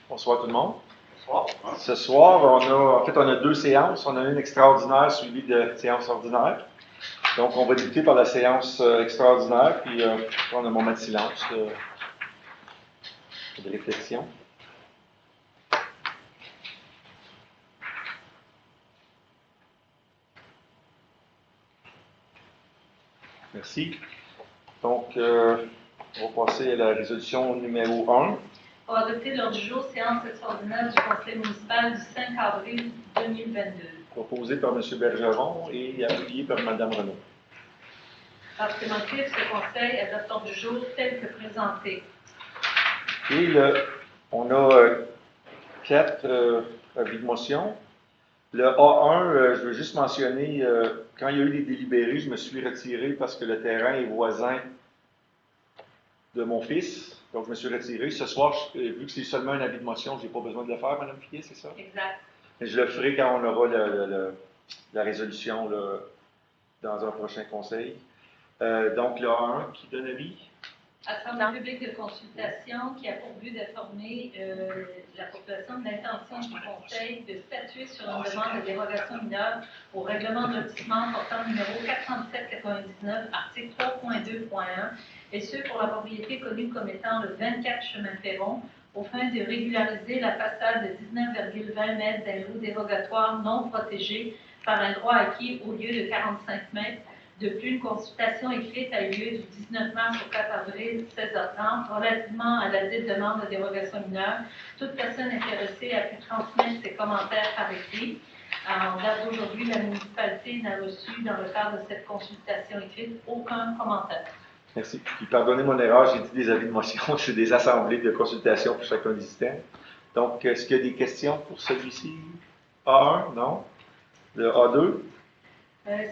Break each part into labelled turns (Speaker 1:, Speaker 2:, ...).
Speaker 1: Bonsoir tout le monde. Bonsoir. Ce soir, on a deux séances. On a une extraordinaire suivie de séance ordinaire. Donc, on va débuter par la séance extraordinaire, puis prendre un moment de silence, de réflexion. Merci. Donc, on va passer à la résolution numéro 1.
Speaker 2: Pour adopter l'ordre du jour, séance extraordinaire du Conseil municipal du 5 avril 2022.
Speaker 1: Proposé par M. Bergeron et appuyé par Mme Renaud.
Speaker 2: Par ces motifs, ce Conseil adopte l'ordre du jour tel que présenté.
Speaker 1: Et on a 4 avis de motion. Le A1, je veux juste mentionner, quand il y a eu des délibérés, je me suis retiré parce que le terrain est voisin de mon fils. Donc, je me suis retiré. Ce soir, vu que c'est seulement un avis de motion, je n'ai pas besoin de le faire, Mme Piquet, c'est ça?
Speaker 2: Exact.
Speaker 1: Mais je le ferai quand on aura la résolution là, dans un prochain conseil. Donc, le A1, qui donne avis?
Speaker 2: Assemblée publique de consultation qui a pour but d'informer la population de l'intention du Conseil de statuer sur une demande de dérogation mineure au règlement de lotissement portant numéro 437-99, article 3.2.1, et ce pour la propriété connue comme étant le 24 chemin Perron, aux fins de régulariser la façade de 19,20 mètres d'un lot dérogatoire non protégé par un droit acquis au lieu de 45 mètres. De plus, une consultation écrite a eu lieu du 19 mars au 4 avril, 16h30, relativement à la dite demande de dérogation mineure. Toute personne intéressée a pu transmettre ses commentaires par écrit. En date d'aujourd'hui, la municipalité n'a reçu, dans le cadre de cette consultation écrite, aucun commentaire.
Speaker 1: Merci. Puis, pardonnez mon erreur, j'ai dit des avis de motion, c'est des assemblées de consultation pour chacun des systèmes. Donc, est-ce qu'il y a des questions pour celui-ci? A1, non? Le A2?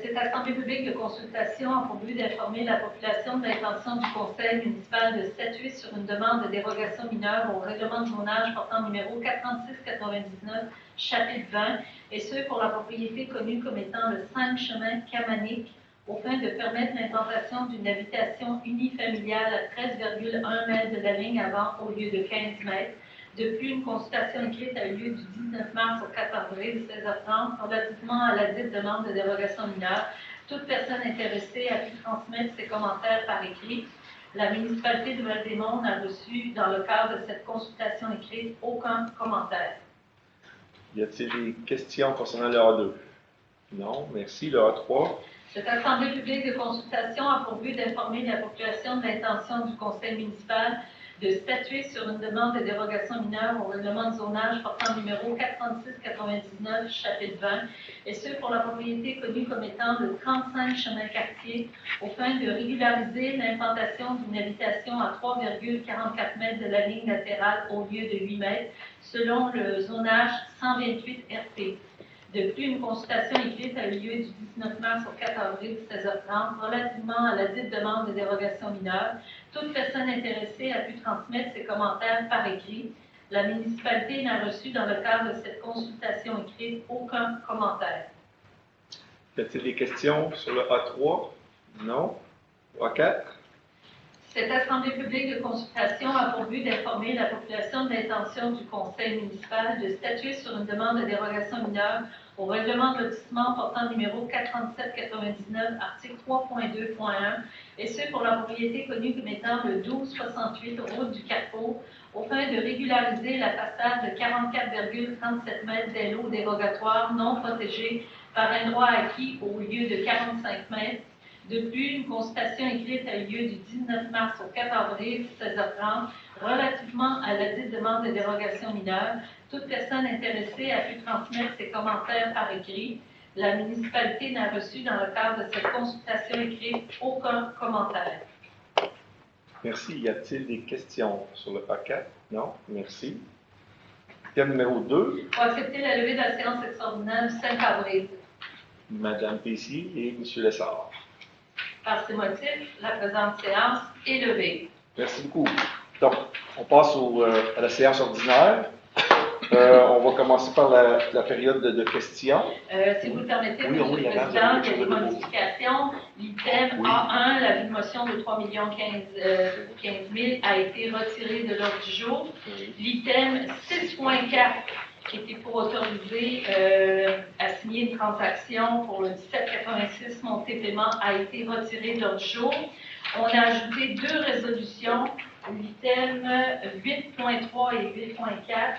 Speaker 2: Cette assemblée publique de consultation a pour but d'informer la population de l'intention du Conseil municipal de statuer sur une demande de dérogation mineure au règlement de zonage portant numéro 436-99, chapitre 20, et ce pour la propriété connue comme étant le 5 chemin Camanic, aux fins de permettre l'implantation d'une habitation unifamiliale à 13,1 mètres de la ligne avant au lieu de 15 mètres. De plus, une consultation écrite a eu lieu du 19 mars au 4 avril, 16h30, relativement à la dite demande de dérogation mineure. Toute personne intéressée a pu transmettre ses commentaires par écrit. La municipalité de Val-des-Monts n'a reçu, dans le cadre de cette consultation écrite, aucun commentaire.
Speaker 1: Y a-t-il des questions concernant le A2? Non, merci. Le A3?
Speaker 2: Cette assemblée publique de consultation a pour but d'informer la population de l'intention du conseil municipal de statuer sur une demande de dérogation mineure au règlement de zonage portant numéro 436-99, chapitre 20, et ce pour la propriété connue comme étant le 35 chemin Cartier, aux fins de régulariser l'implantation d'une habitation à 3,44 mètres de la ligne latérale au lieu de 8 mètres, selon le zonage 128 RP. De plus, une consultation écrite a eu lieu du 19 mars au 4 avril 16h30 relativement à la dite demande de dérogation mineure. Toute personne intéressée a pu transmettre ses commentaires par écrit. La municipalité n'a reçu, dans le cadre de cette consultation écrite, aucun commentaire.
Speaker 1: Y a-t-il des questions sur le A3? Non. A4?
Speaker 2: Cette assemblée publique de consultation a pour but d'informer la population de l'intention du conseil municipal de statuer sur une demande de dérogation mineure au règlement de lotissement portant numéro 437-99, article 3.2.1, et ce pour la propriété connue comme étant le 1268 route du Carrefour, aux fins de régulariser la façade de 44,37 mètres des lots dérogatoires non protégés par un droit acquis au lieu de 45 mètres. De plus, une consultation écrite a eu lieu du 19 mars au 4 avril, 16h30, relativement à la dite demande de dérogation mineure. Toute personne intéressée a pu transmettre ses commentaires par écrit. La municipalité n'a reçu, dans le cadre de cette consultation écrite, aucun commentaire.
Speaker 1: Merci. Y a-t-il des questions sur le A4? Non. Merci. Thème numéro 2.
Speaker 2: Pour accepter la levée de la séance extraordinaire du 5 avril.
Speaker 1: Madame Pessier et M. Lessard.
Speaker 2: Par ces motifs, la présente séance est levée.
Speaker 1: Merci beaucoup. Donc, on passe à la séance ordinaire. On va commencer par la période de questions.
Speaker 2: Si vous le permettez,
Speaker 1: Oui,
Speaker 2: M.
Speaker 1: oui,
Speaker 2: le
Speaker 1: Madame,
Speaker 2: Président,
Speaker 1: vous avez
Speaker 2: il y a
Speaker 1: quelque
Speaker 2: des
Speaker 1: chose de nouveau.
Speaker 2: modifications. L'item
Speaker 1: Oui.
Speaker 2: A1, la vie de motion de 3 15 000 a été retiré de l'ordre du jour.
Speaker 1: Oui.
Speaker 2: L'item 6.4, qui était pour autoriser à signer une transaction pour le 1786 Montée-Paiement, a été retiré de l'ordre du jour. On a ajouté 2 résolutions, l'item 8.3 et 8.4,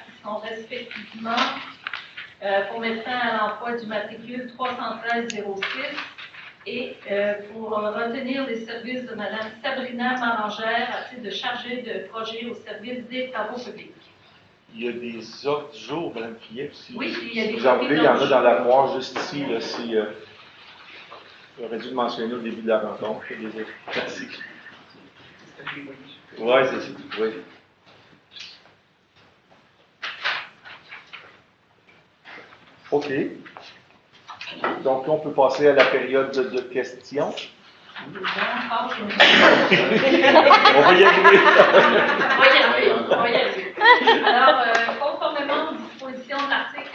Speaker 2: qui sont respectivement pour mettre fin à l'emploi du matricule 313-06 et pour retenir les services de Mme Sabrina Marangère à titre de chargée de projet au service des travaux publics.
Speaker 1: Il y a des ordres du jour, Mme Fillet.
Speaker 2: Oui, il y a des
Speaker 1: vous en voulez, il y en a
Speaker 2: ordres
Speaker 1: dans l'armoire juste ici. Là, si, j'aurais dû le mentionner au début de la rencontre. Merci. Oui, c'est ça. Oui. OK. Donc, là, on peut passer à la période de questions. On va y arriver.
Speaker 2: On va y arriver. Alors, conformément aux dispositions de l'article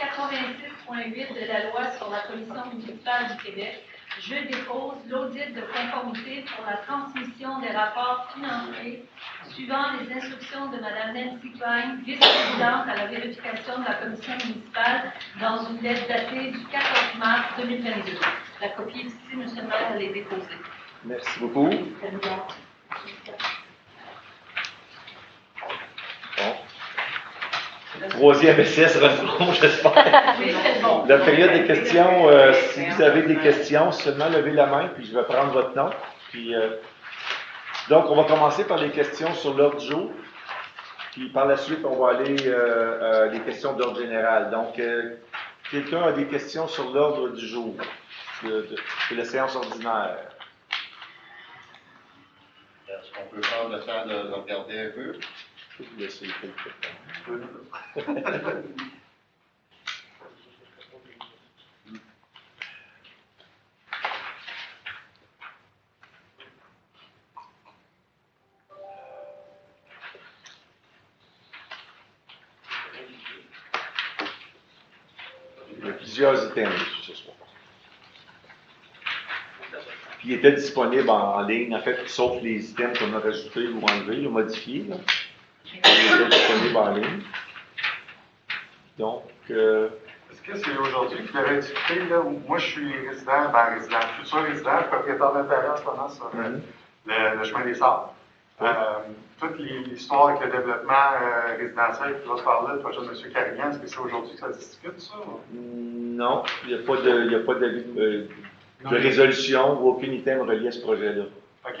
Speaker 2: 86.8 de la loi sur la Commission municipale du Québec, je dépose l'audit de conformité pour la transmission des rapports financiers suivant les instructions de Mme Nancy Klein, vice-présidente à la vérification de la Commission municipale, dans une lettre datée du 14 mars 2022. La copie est ici, M. le maire, elle est déposée.
Speaker 1: Merci beaucoup. Bon. Troisième essai sera bon, j'espère.
Speaker 2: Oui, c'est bon.
Speaker 1: La période des questions, si vous avez des questions, seulement levez la main, puis je vais prendre votre nom. Puis, donc, on va commencer par les questions sur l'ordre du jour. Puis par la suite, on va aller les questions d'ordre général. Donc, quelqu'un a des questions sur l'ordre du jour de la séance ordinaire?
Speaker 3: Est-ce qu'on peut prendre le temps de regarder un peu?
Speaker 1: Je peux vous laisser quelques temps. Il y a plusieurs items ce soir. Puis il était disponible en ligne, en fait, sauf les items qu'on a rajoutés ou enlevés ou modifiés. Là. Il était disponible en ligne. Donc,
Speaker 4: est-ce que c'est aujourd'hui que vous avez discuté, là, où moi je suis résident, futur résident, propriétaire d'un terrain en ce moment sur le chemin des Sables.
Speaker 1: Oui.
Speaker 4: Toute l'histoire avec le développement résidentiel qui va se parler, le projet de M. Carignan, est-ce que c'est aujourd'hui que ça se discute, ça?
Speaker 1: non, il n'y a pas d'avis de résolution ou aucun item relié à ce projet-là.
Speaker 4: OK.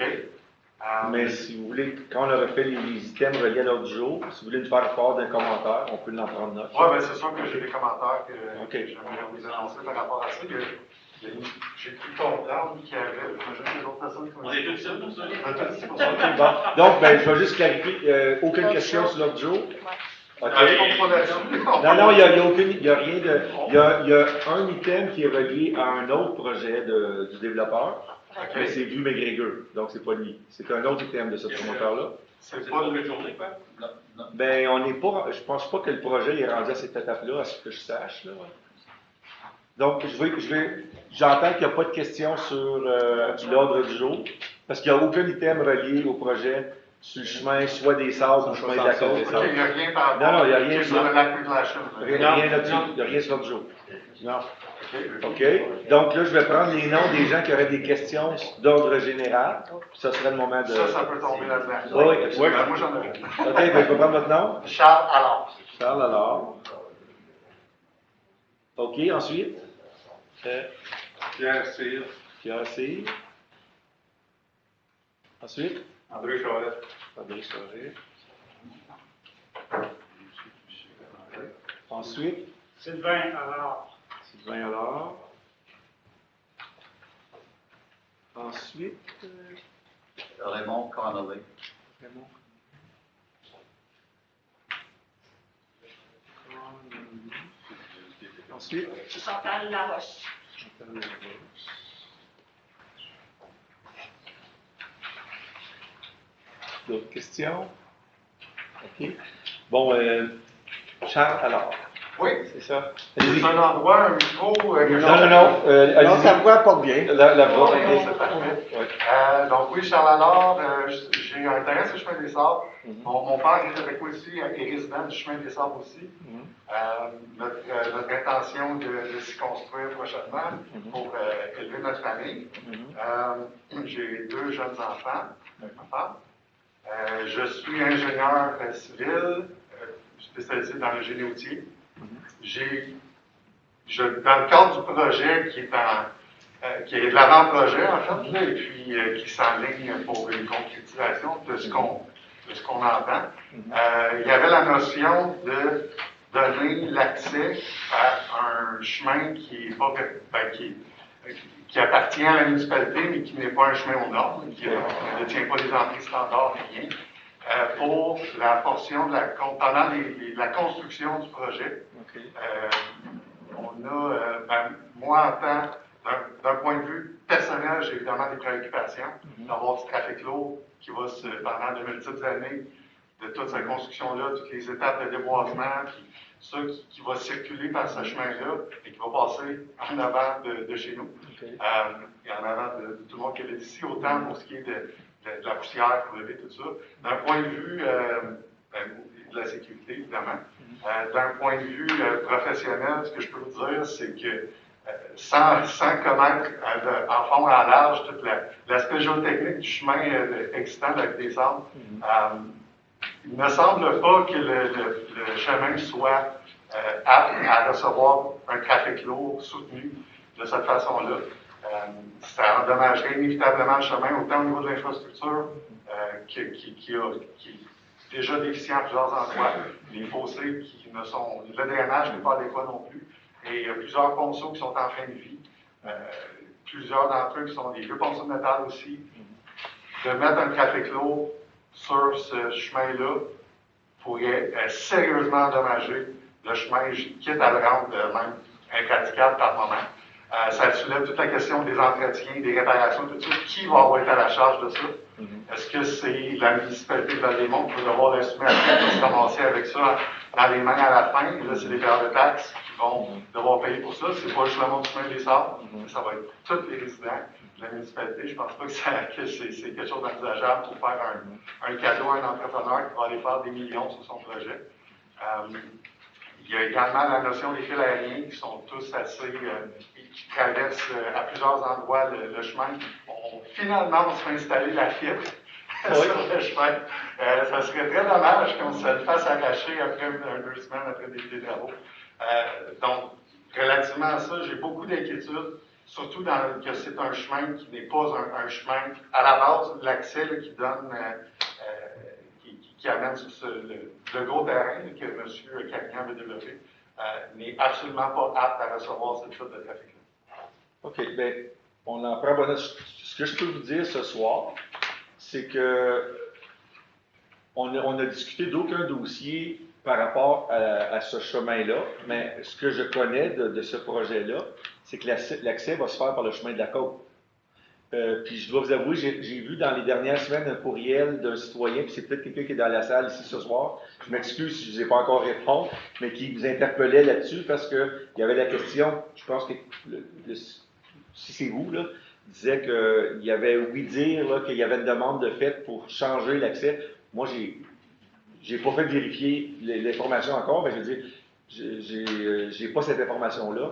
Speaker 1: Mais si vous voulez, quand on aura fait les items reliés à l'ordre du jour, si vous voulez nous faire part d'un commentaire, on peut l'en prendre note.
Speaker 4: Oui, bien c'est sûr que j'ai des commentaires que
Speaker 1: OK.
Speaker 4: j'aimerais vous annoncer par rapport à ça. J'ai cru comprendre qu'il y avait, j'imagine, les autres personnes qui ont...
Speaker 3: On est tous ici pour ça.
Speaker 4: On est tous ici pour ça.
Speaker 1: OK, bon. Donc, je vais juste clarifier, aucune question sur l'ordre du jour. OK. Non, il n'y a rien de... Il y a un item qui est relié à un autre projet du développeur, mais c'est Vue McGregor, donc c'est pas lui. C'est un autre item de ce promoteur-là.
Speaker 3: C'est pas une journée, quoi? Non.
Speaker 1: Ben, on n'est pas... Je pense pas que le projet est rendu à cette étape-là, à ce que je sache, là. Donc, j'entends qu'il n'y a pas de questions sur l'ordre du jour, parce qu'il n'y a aucun item relié au projet sur le chemin, soit des sables ou le chemin de la côte.
Speaker 4: OK, il n'y a rien par rapport
Speaker 1: Non, il n'y a rien
Speaker 4: sur le lac Midlasham.
Speaker 1: Rien là-dessus. Il n'y a rien sur l'ordre du jour. Non. OK. Donc là, je vais prendre les noms des gens qui auraient des questions d'ordre général. Ça serait le moment de...
Speaker 4: Ça peut tomber là-dedans.
Speaker 1: Oui, absolument.
Speaker 4: Moi, j'en ai.
Speaker 1: OK, je vais prendre votre nom.
Speaker 4: Charles Allard.
Speaker 1: Charles Allard. OK, ensuite.
Speaker 3: Pierre Cyr.
Speaker 1: Pierre Cyr. Ensuite.
Speaker 3: André Charette.
Speaker 1: André Charette. Ensuite.
Speaker 5: Sylvain Allard.
Speaker 1: Sylvain Allard. Ensuite.
Speaker 3: Raymond Connolly.
Speaker 1: Raymond. Ensuite.
Speaker 2: Chantal Laroche.
Speaker 1: Chantal Laroche. D'autres questions? OK. Bon, Charles, alors,
Speaker 4: Oui,
Speaker 1: c'est ça.
Speaker 4: c'est un endroit, un micro.
Speaker 1: Non.
Speaker 5: Non, ta voix porte bien.
Speaker 1: La voix,
Speaker 4: Ok,
Speaker 1: ok.
Speaker 4: c'est parfait.
Speaker 1: Ouais.
Speaker 4: Donc oui, Charles Allard, j'ai un terrain sur le chemin des Sables.
Speaker 1: Mhm.
Speaker 4: Mon père est avec moi ici, est résident du chemin des Sables aussi.
Speaker 1: Mhm.
Speaker 4: Notre intention de s'y construire prochainement
Speaker 1: Mhm.
Speaker 4: pour élever notre famille.
Speaker 1: Mhm.
Speaker 4: J'ai 2 jeunes enfants avec ma femme. Je suis ingénieur civil, spécialisé dans le génie routier. Dans le cadre du projet qui est de l'avant-projet, en fait, là, et puis qui s'enligne pour une concrétisation de ce qu'on entend, il y avait la notion de donner l'accès à un chemin qui est pas, qui appartient à la municipalité, mais qui n'est pas un chemin aux normes, qui ne détient pas les entrées standards, rien, pour la portion pendant la construction du projet.
Speaker 1: Okay.
Speaker 4: Moi, d'un point de vue personnel, j'ai évidemment des préoccupations d'avoir du trafic lourd qui va pendant de multiples années, de toute cette construction-là, toutes les étapes de déboisement, puis ça qui va circuler par ce chemin-là et qui va passer en avant de chez nous.
Speaker 1: Okay.
Speaker 4: Et en avant de tout le monde qui est ici, autant pour ce qui est de la poussière, pour lever tout ça. D'un point de vue de la sécurité, évidemment. D'un point de vue professionnel, ce que je peux vous dire, c'est que sans connaître en fond et en large tout l'aspect géotechnique du chemin existant avec des sables, il ne semble pas que le chemin soit apte à recevoir un trafic lourd soutenu de cette façon-là. Ça endommagerait inévitablement le chemin, autant au niveau de l'infrastructure qui est déjà déficient à plusieurs endroits, les fossés qui ne sont. Le drainage n'est pas adéquat non plus. Et il y a plusieurs ponceaux qui sont en fin de vie. Plusieurs d'entre eux qui sont des vieux ponceaux de métal aussi. De mettre un trafic lourd sur ce chemin-là pourrait sérieusement endommager le chemin, quitte à le rendre même impraticable par moment. Ça soulève toute la question des entretiens, des réparations, tout ça. Qui va avoir été à la charge de ça? Est-ce que c'est la municipalité de Val-des-Monts qui va devoir l'assumer après pour se ramasser avec ça dans les mains à la fin? Et là, c'est les payeurs de taxes qui vont devoir payer pour ça. C'est pas juste le monde du chemin des Sables, ça va être tous les résidents de la municipalité. Je pense pas que c'est quelque chose d'envisageable pour faire un cadeau à un entrepreneur qui va aller faire des millions sur son projet. Il y a également la notion des fils aériens qui sont tous assez, qui traversent à plusieurs endroits le chemin. Finalement, on se fait installer la fibre sur le chemin. Ça serait très dommage qu'on se le fasse arracher après 2 semaines après des travaux. Donc, relativement à ça, j'ai beaucoup d'inquiétudes, surtout que c'est un chemin qui n'est pas un chemin, à la base, l'accès qui donne, qui amène sur le gros terrain que M. Carignan veut développer, n'est absolument pas apte à recevoir cette chute de trafic-là.
Speaker 1: OK, bien, on en prend bonne note. Ce que je peux vous dire ce soir, c'est que on a discuté d'aucun dossier par rapport à ce chemin-là, mais ce que je connais de ce projet-là, c'est que l'accès va se faire par le chemin de la côte. Puis je dois vous avouer, j'ai vu dans les dernières semaines un courriel d'un citoyen, puis c'est peut-être quelqu'un qui est dans la salle ici ce soir, je m'excuse si je ne vous ai pas encore répondu, mais qui vous interpellait là-dessus parce qu'il y avait la question, je pense que si c'est vous, là, disait qu'il y avait ouï dire qu'il y avait une demande de fait pour changer l'accès. Moi, j'ai pas fait vérifier l'information encore, mais je veux dire, j'ai pas cette information-là.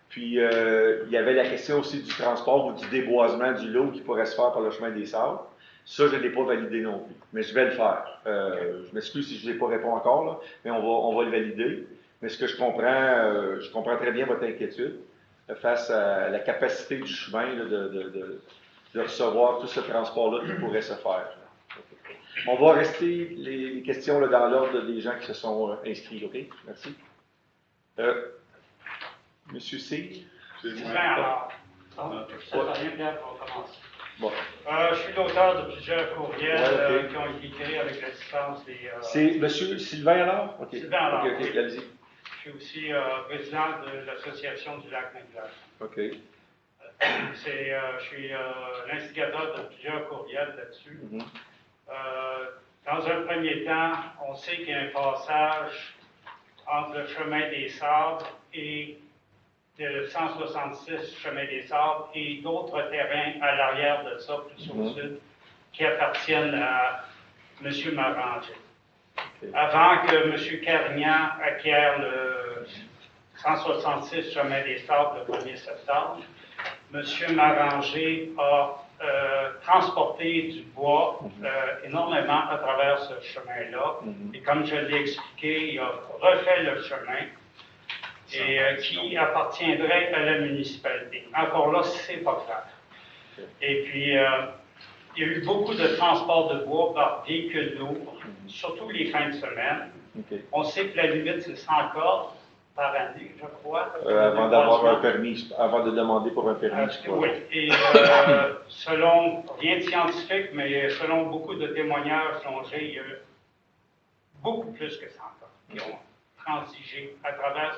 Speaker 1: Puis, il y avait la question aussi du transport ou du déboisement du lot qui pourrait se faire par le chemin des Sables. Ça, je ne l'ai pas validé non plus, mais je vais le faire. Je m'excuse si je ne vous ai pas répondu encore, là, mais on va le valider. Mais ce que je comprends très bien votre inquiétude face à la capacité du chemin là, de recevoir tout ce transport-là qui pourrait se faire. On va rester les questions là, dans l'ordre des gens qui se sont inscrits, OK? Merci. Monsieur C.
Speaker 6: Alors, ça va rien bien pour commencer.
Speaker 1: Bon.
Speaker 6: Je suis l'auteur de plusieurs courriels
Speaker 1: Ouais, okay.
Speaker 6: Qui ont été écrits avec l'assistance des...
Speaker 1: C'est Monsieur Sylvain alors? OK.
Speaker 6: Sylvain alors,
Speaker 1: OK,
Speaker 6: oui.
Speaker 1: allez-y.
Speaker 6: Je suis aussi président de l'Association du lac Saint-Hilaire.
Speaker 1: OK.
Speaker 6: Je suis l'instigateur de plusieurs courriels là-dessus. Dans un premier temps, on sait qu'il y a un passage entre le chemin des Sables et le 166 chemin des Sables et d'autres terrains à l'arrière de ça, plus au sud, qui appartiennent à M. Maranger. Avant que M. Carignan acquiert le 166 chemin des Sables le 1er septembre, M. Maranger a transporté du bois énormément à travers ce chemin-là. Et comme je l'ai expliqué, il a refait le chemin et qui appartiendrait à la municipalité. Encore là, c'est pas clair. Et puis, il y a eu beaucoup de transport de bois par véhicules lourds, surtout les fins de semaine. On sait que la limite, c'est 100 cordes par année, je crois.
Speaker 1: Avant d'avoir un permis, avant de demander pour un permis, je crois.
Speaker 6: Oui, et selon, rien de scientifique, mais selon beaucoup de témoignages plongés, il y a beaucoup plus que 100 cordes qui ont transigé à travers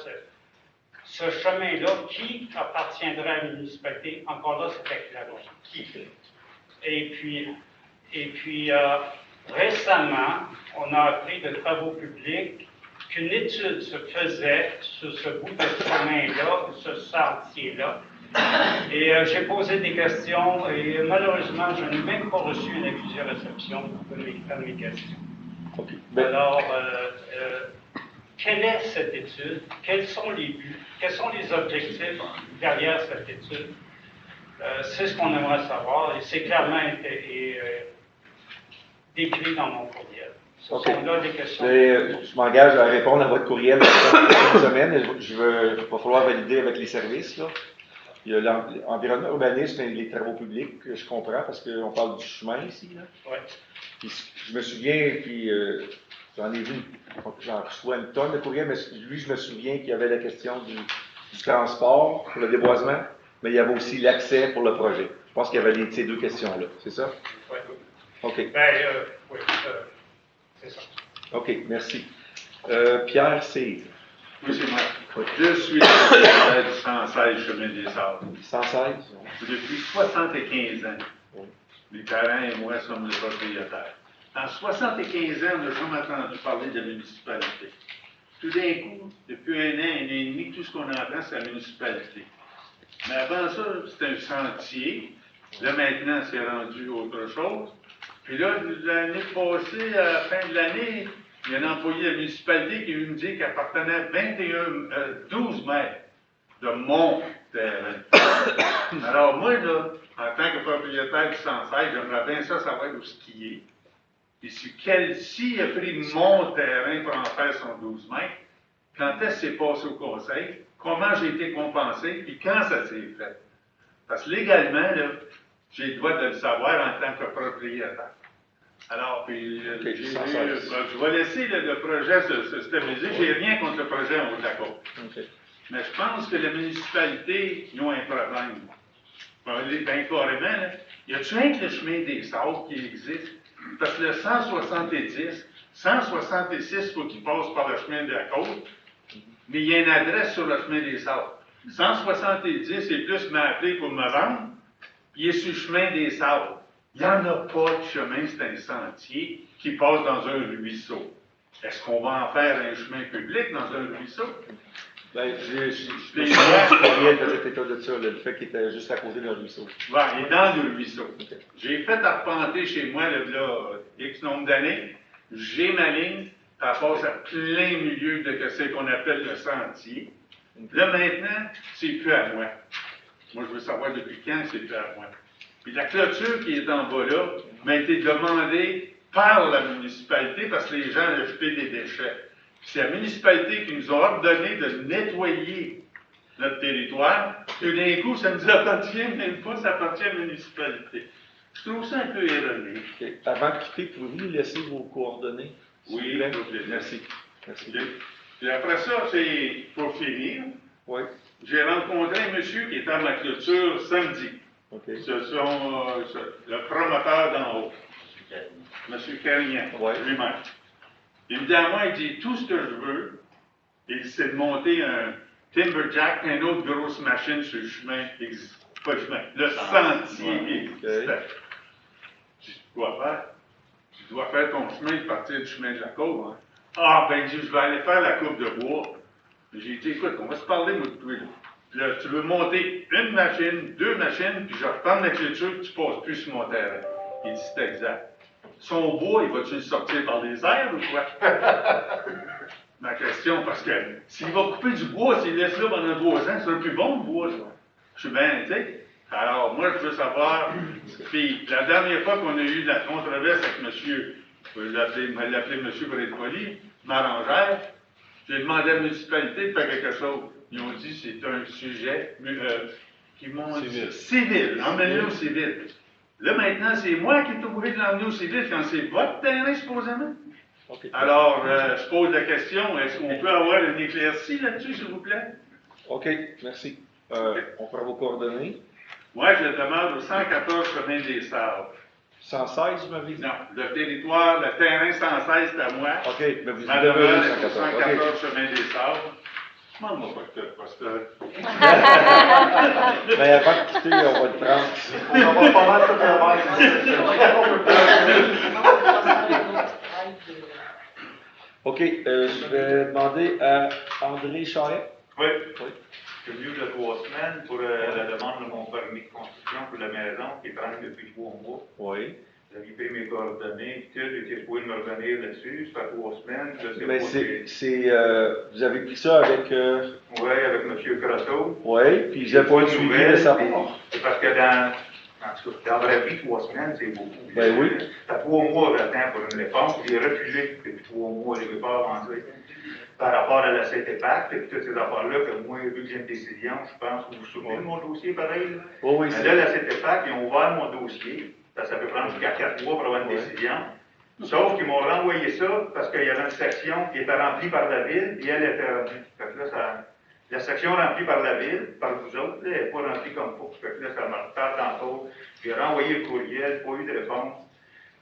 Speaker 6: ce chemin-là qui appartiendrait à la municipalité. Encore là, c'était clair. Qui? Et puis récemment, on a appris de travaux publics qu'une étude se faisait sur ce bout de chemin-là, ce sentier-là. Et j'ai posé des questions et malheureusement, je n'ai même pas reçu un accusé de réception de mes questions. Alors, quelle est cette étude? Quels sont les buts? Quels sont les objectifs derrière cette étude? C'est ce qu'on aimerait savoir et c'est clairement décrit dans mon courriel. Ce sont là des questions.
Speaker 1: Je m'engage à répondre à votre courriel cette semaine. Il va falloir valider avec les services. Là. Il y a l'environnement urbanisme et les travaux publics, que je comprends, parce qu'on parle du chemin ici.
Speaker 6: Oui.
Speaker 1: Je me souviens, puis j'en ai vu, j'en reçois une tonne de courriels, mais lui, je me souviens qu'il y avait la question du transport pour le déboisement, mais il y avait aussi l'accès pour le projet. Je pense qu'il y avait ces deux questions-là, c'est ça?
Speaker 6: Oui.
Speaker 1: OK.
Speaker 6: Oui, c'est ça.
Speaker 1: OK, merci. Pierre Cyr.
Speaker 7: Oui, c'est moi. Je suis le propriétaire du 116 chemin des Sables.
Speaker 1: 116?
Speaker 7: Depuis 75 ans. Mes parents et moi sommes les propriétaires. En 75 ans, on n'a jamais entendu parler de la municipalité. Tout d'un coup, depuis un an et demi, tout ce qu'on entend, c'est la municipalité. Mais avant ça, c'était un sentier. Là, maintenant, c'est rendu autre chose. Puis là, l'année passée, à la fin de l'année, il y a un employé de la municipalité qui me dit qu'il appartenait à 12 mètres de mon terrain. Alors moi, là, en tant que propriétaire du 116, j'aimerais bien ça savoir où ce qui est. Puis s'il a pris mon terrain pour en faire son 12 mètres, quand est-ce que c'est passé au conseil, comment j'ai été compensé, puis quand ça s'est fait. Parce que légalement, là, j'ai le droit de le savoir en tant que propriétaire. Alors, puis, je vais laisser le projet se stabiliser. J'ai rien contre le projet en haut de la côte. Mais je pense que la municipalité, ils ont un problème. Bien carrément, là. Y a-tu rien que le chemin des Sables qui existe? Parce que le 170, 166, il faut qu'il passe par le chemin de la côte, mais il y a une adresse sur le chemin des Sables. 170, c'est plus m'a appelé pour me vendre, puis il est sur le chemin des Sables. Il n'y en a pas de chemin, c'est un sentier qui passe dans un ruisseau. Est-ce qu'on va en faire un chemin public dans un ruisseau?
Speaker 1: Ben, je me souviens du courriel de cet état de ça, le fait qu'il était juste à côté d'un ruisseau.
Speaker 7: Oui, il est dans le ruisseau. Okay. J'ai fait arpenter chez moi, là, X nombre d'années. J'ai ma ligne, ça passe à plein milieu de ce qu'on appelle le sentier. Okay. Là, maintenant, c'est plus à moi. Moi, je veux savoir depuis quand c'est plus à moi. Puis la clôture qui est en bas là m'a été demandée par la municipalité parce que les gens ont jeté des déchets. C'est la municipalité qui nous a ordonné de nettoyer notre territoire. Et d'un coup, ça ne nous appartient même pas, ça appartient à la municipalité. Je trouve ça un peu erroné.
Speaker 1: Okay. Avant de quitter, pouvez-vous nous laisser vos coordonnées?
Speaker 7: Oui, s'il vous plaît. Merci. Merci. Okay. Puis après ça, c'est pour finir.
Speaker 1: Oui.
Speaker 7: J'ai rencontré un monsieur qui était à ma clôture samedi.
Speaker 1: Okay.
Speaker 7: Ce sont le promoteur d'en haut, M. Carignan, lui-même. Il me dit à moi, il dit, tout ce que je veux, c'est de monter un timberjack, une autre grosse machine sur le chemin existant. Pas le chemin, le sentier existant. Tu dois faire ton chemin de partir du chemin de la côte. Hein. Ah, ben, je vais aller faire la coupe de bois. J'ai dit, écoute, on va se parler, moi, de toi, là. Là, tu veux monter une machine, deux machines, puis je reprends la clôture, tu passes plus sur mon terrain. Il dit, c'est exact. Son bois, il va-tu le sortir par les airs ou quoi? Ma question, parce que s'il va couper du bois, s'il laisse là pendant 3 ans, c'est un plus bon le bois, ça. Je suis bien, tu sais. Alors, moi, je veux savoir, puis la dernière fois qu'on a eu de la controverse avec monsieur, je vais l'appeler monsieur pour être poli, Marangère, j'ai demandé à la municipalité de faire quelque chose. Ils ont dit que c'est un sujet qui m'ont dit civil, emmène-le au civil. Là, maintenant, c'est moi qui est obligé de l'emmener au civil quand c'est votre terrain, supposément.
Speaker 1: OK.
Speaker 7: Alors, je pose la question, est-ce qu'on peut avoir une éclaircie là-dessus, s'il vous plaît?
Speaker 1: OK, merci. On prend vos coordonnées.
Speaker 7: Moi, je le demande au 114 chemin des Sables.
Speaker 1: 116, vous m'avez dit?
Speaker 7: Non, le territoire, le terrain 116, c'est à moi.
Speaker 1: OK, mais vous
Speaker 7: Ma
Speaker 1: demeurez
Speaker 7: demeure
Speaker 1: au
Speaker 7: est au
Speaker 1: 114.
Speaker 7: 114 chemin des Sables. Demande-moi pas de code postal.
Speaker 1: Mais avant de quitter, on va le prendre.
Speaker 4: On va pas mal tout faire.
Speaker 1: OK, je vais demander à André Charret.
Speaker 8: Oui.
Speaker 1: Oui.
Speaker 8: Je suis venu de 3 semaines pour la demande de mon permis de construction pour la maison qui est traîne depuis 3 mois.
Speaker 1: Oui.
Speaker 8: Vous avez pris mes coordonnées, puis tout, j'étais supposé me revenir là-dessus, ça fait 3 semaines. Je sais
Speaker 1: Mais
Speaker 8: pas
Speaker 1: vous avez pris ça avec...
Speaker 8: Oui, avec M. Croteau.
Speaker 1: Oui, puis vous n'avez pas eu de suivi de sa part.
Speaker 8: C'est parce que en tout cas, dans la vie, 3 semaines, c'est beaucoup.
Speaker 1: Ben oui.
Speaker 8: Ça fait 3 mois j'attends pour une réponse. J'ai refusé depuis 3 mois, je ne vais pas avancer. Par rapport à la CTPAC, et toutes ces affaires-là, que moi, vu que j'ai une décision, je pense que vous vous souvenez de mon dossier, pareil. Là.
Speaker 1: Oh, oui,
Speaker 8: Mais là, la CTPAC, ils ont ouvert mon dossier. Ça peut prendre jusqu'à 4 mois pour avoir une décision. Sauf qu'ils m'ont renvoyé ça parce qu'il y avait une section qui était remplie par la ville, et elle était remplie. Fait que là, la section remplie par la ville, par vous autres, elle n'est pas remplie comme faut. Fait que là, ça me retarde encore. J'ai renvoyé le courriel, pas eu de réponse.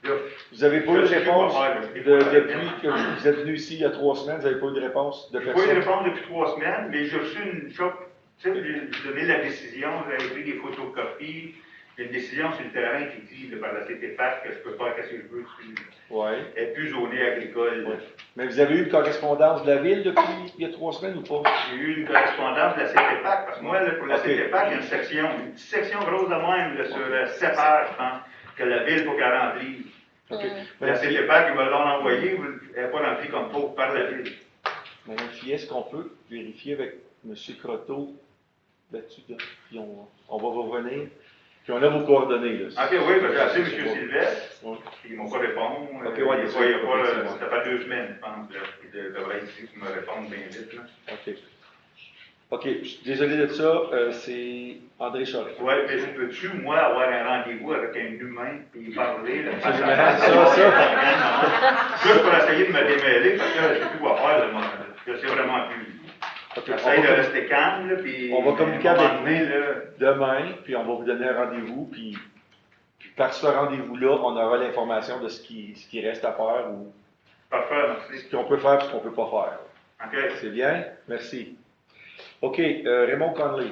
Speaker 8: Là,
Speaker 1: vous n'avez pas eu de réponse
Speaker 8: depuis
Speaker 1: que vous êtes venu ici il y a 3 semaines, vous n'avez pas eu de réponse de
Speaker 8: J'ai pas eu
Speaker 1: personne?
Speaker 8: de réponse depuis 3 semaines, mais j'ai reçu une choc. Tu sais, j'ai donné la décision, j'avais pris des photocopies. Il y a une décision sur le terrain qui dit par la CTPAC que je peux faire ce que je veux dessus.
Speaker 1: Oui.
Speaker 8: Elle n'est plus zonée agricole.
Speaker 1: Ouais. Mais vous avez eu une correspondance de la ville depuis il y a 3 semaines ou pas?
Speaker 8: J'ai eu une correspondance de la CTPAC, parce que moi, là, pour la CTPAC, il y a une petite section grosse de même, là, sur 7 pages, je pense, que la ville, il faut qu'elle remplisse. La CTPAC, ils me l'ont envoyé, elle n'est pas remplie comme faut par la ville.
Speaker 1: Madame Fillet, est-ce qu'on peut vérifier avec M. Croteau là-dessus? Là? Puis on va revenir. Puis on a vos coordonnées. Là.
Speaker 8: OK, oui, j'ai appelé M. Sylvestre,
Speaker 1: Oui.
Speaker 8: puis ils ne m'ont pas répondu.
Speaker 1: OK, ouais,
Speaker 8: Ça fait 2 semaines, je pense, là. Ils devraient être ici pour me répondre bien vite. Là.
Speaker 1: OK. OK, je suis désolé de ça, c'est André Charest.
Speaker 8: Oui, mais je peux-tu, moi, avoir un rendez-vous avec un humain et parler de
Speaker 1: Ça.
Speaker 8: Juste pour essayer de me démêler, parce que je ne sais plus quoi faire, là, moi. Je sais vraiment plus.
Speaker 1: Okay,
Speaker 8: j'essaie de rester calme, là, puis...
Speaker 1: On va communiquer avec vous demain, puis on va vous donner un rendez-vous, puis par ce rendez-vous-là, on aura l'information de ce qui reste à faire ou
Speaker 8: parfait, merci.
Speaker 1: Ce qu'on peut faire et ce qu'on ne peut pas faire.
Speaker 8: OK.
Speaker 1: C'est bien? Merci. OK, Raymond Conley.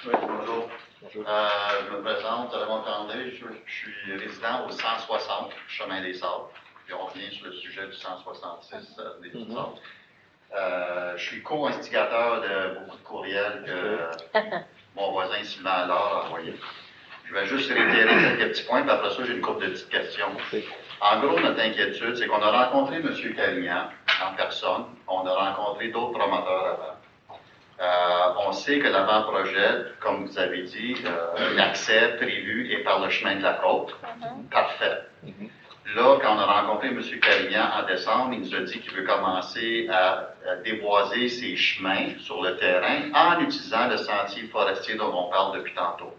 Speaker 3: Oui, bonjour.
Speaker 1: Bonjour.
Speaker 3: Je me présente, Raymond Conley, je suis résident au 160 Chemin des Sables, puis on revient sur le sujet du 166 des Sables. Je suis co-instigateur de beaucoup de courriels que mon voisin Sylvain Allard a envoyés. Je vais juste réitérer quelques petits points, puis après ça, j'ai une couple de petites questions. En gros, notre inquiétude, c'est qu'on a rencontré M. Carignan en personne, on a rencontré d'autres promoteurs avant. On sait que l'avant-projet, comme vous avez dit, l'accès prévu est par le chemin de la côte. Parfait. Là, quand on a rencontré M. Carignan en décembre, il nous a dit qu'il veut commencer à déboiser ses chemins sur le terrain en utilisant le sentier forestier dont on parle depuis tantôt.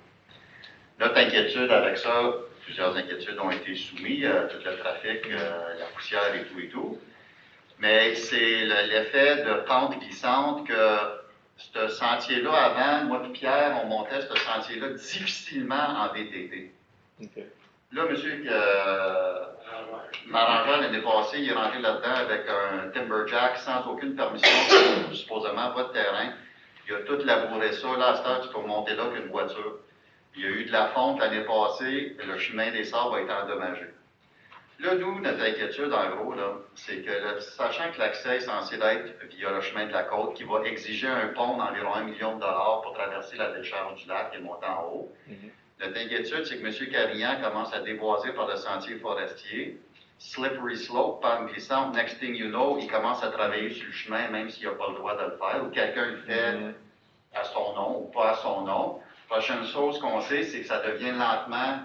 Speaker 3: Notre inquiétude avec ça, plusieurs inquiétudes ont été soumises, tout le trafic, la poussière et tout. Mais c'est l'effet de pente glissante que ce sentier-là, avant, moi et Pierre, on montait ce sentier-là difficilement en VTT.
Speaker 1: Okay.
Speaker 3: Là, monsieur Marangeant, l'année passée, il est rentré là-dedans avec un timberjack sans aucune permission, supposément votre terrain. Il a tout labouré ça. Là, à cette heure, tu peux monter là qu'une voiture. Il y a eu de la fonte l'année passée, le chemin des sables a été endommagé. Là, nous, notre inquiétude, en gros, là, c'est que, sachant que l'accès est censé être via le chemin de la côte, qui va exiger un pont d'environ 1 million de dollars pour traverser la décharge du lac et monter en haut, notre inquiétude, c'est que M. Carignan commence à déboiser par le sentier forestier, slippery slope, pente glissante, next thing you know, il commence à travailler sur le chemin, même s'il n'a pas le droit de le faire, ou quelqu'un le fait à son nom ou pas à son nom. Prochaine chose qu'on sait, c'est que ça devient lentement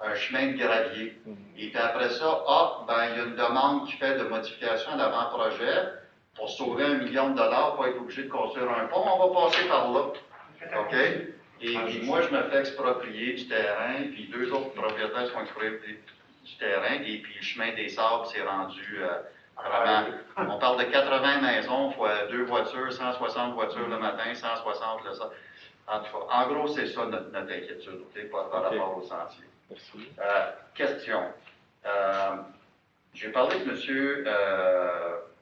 Speaker 3: un chemin de gravier. Et puis après ça, il y a une demande qui fait de modification à l'avant-projet pour sauver 1 million de dollars, pas être obligé de construire un pont, on va passer par là. OK? Et puis moi, je me fais exproprier du terrain, puis 2 autres propriétaires sont expropriés du terrain, et puis le chemin des sables s'est rendu vraiment. On parle de 80 maisons fois 2 voitures, 160 voitures le matin, 160 le soir. En tout cas, en gros, c'est ça notre inquiétude, okay, par rapport au sentier.
Speaker 1: Merci.
Speaker 3: Question. J'ai parlé de M.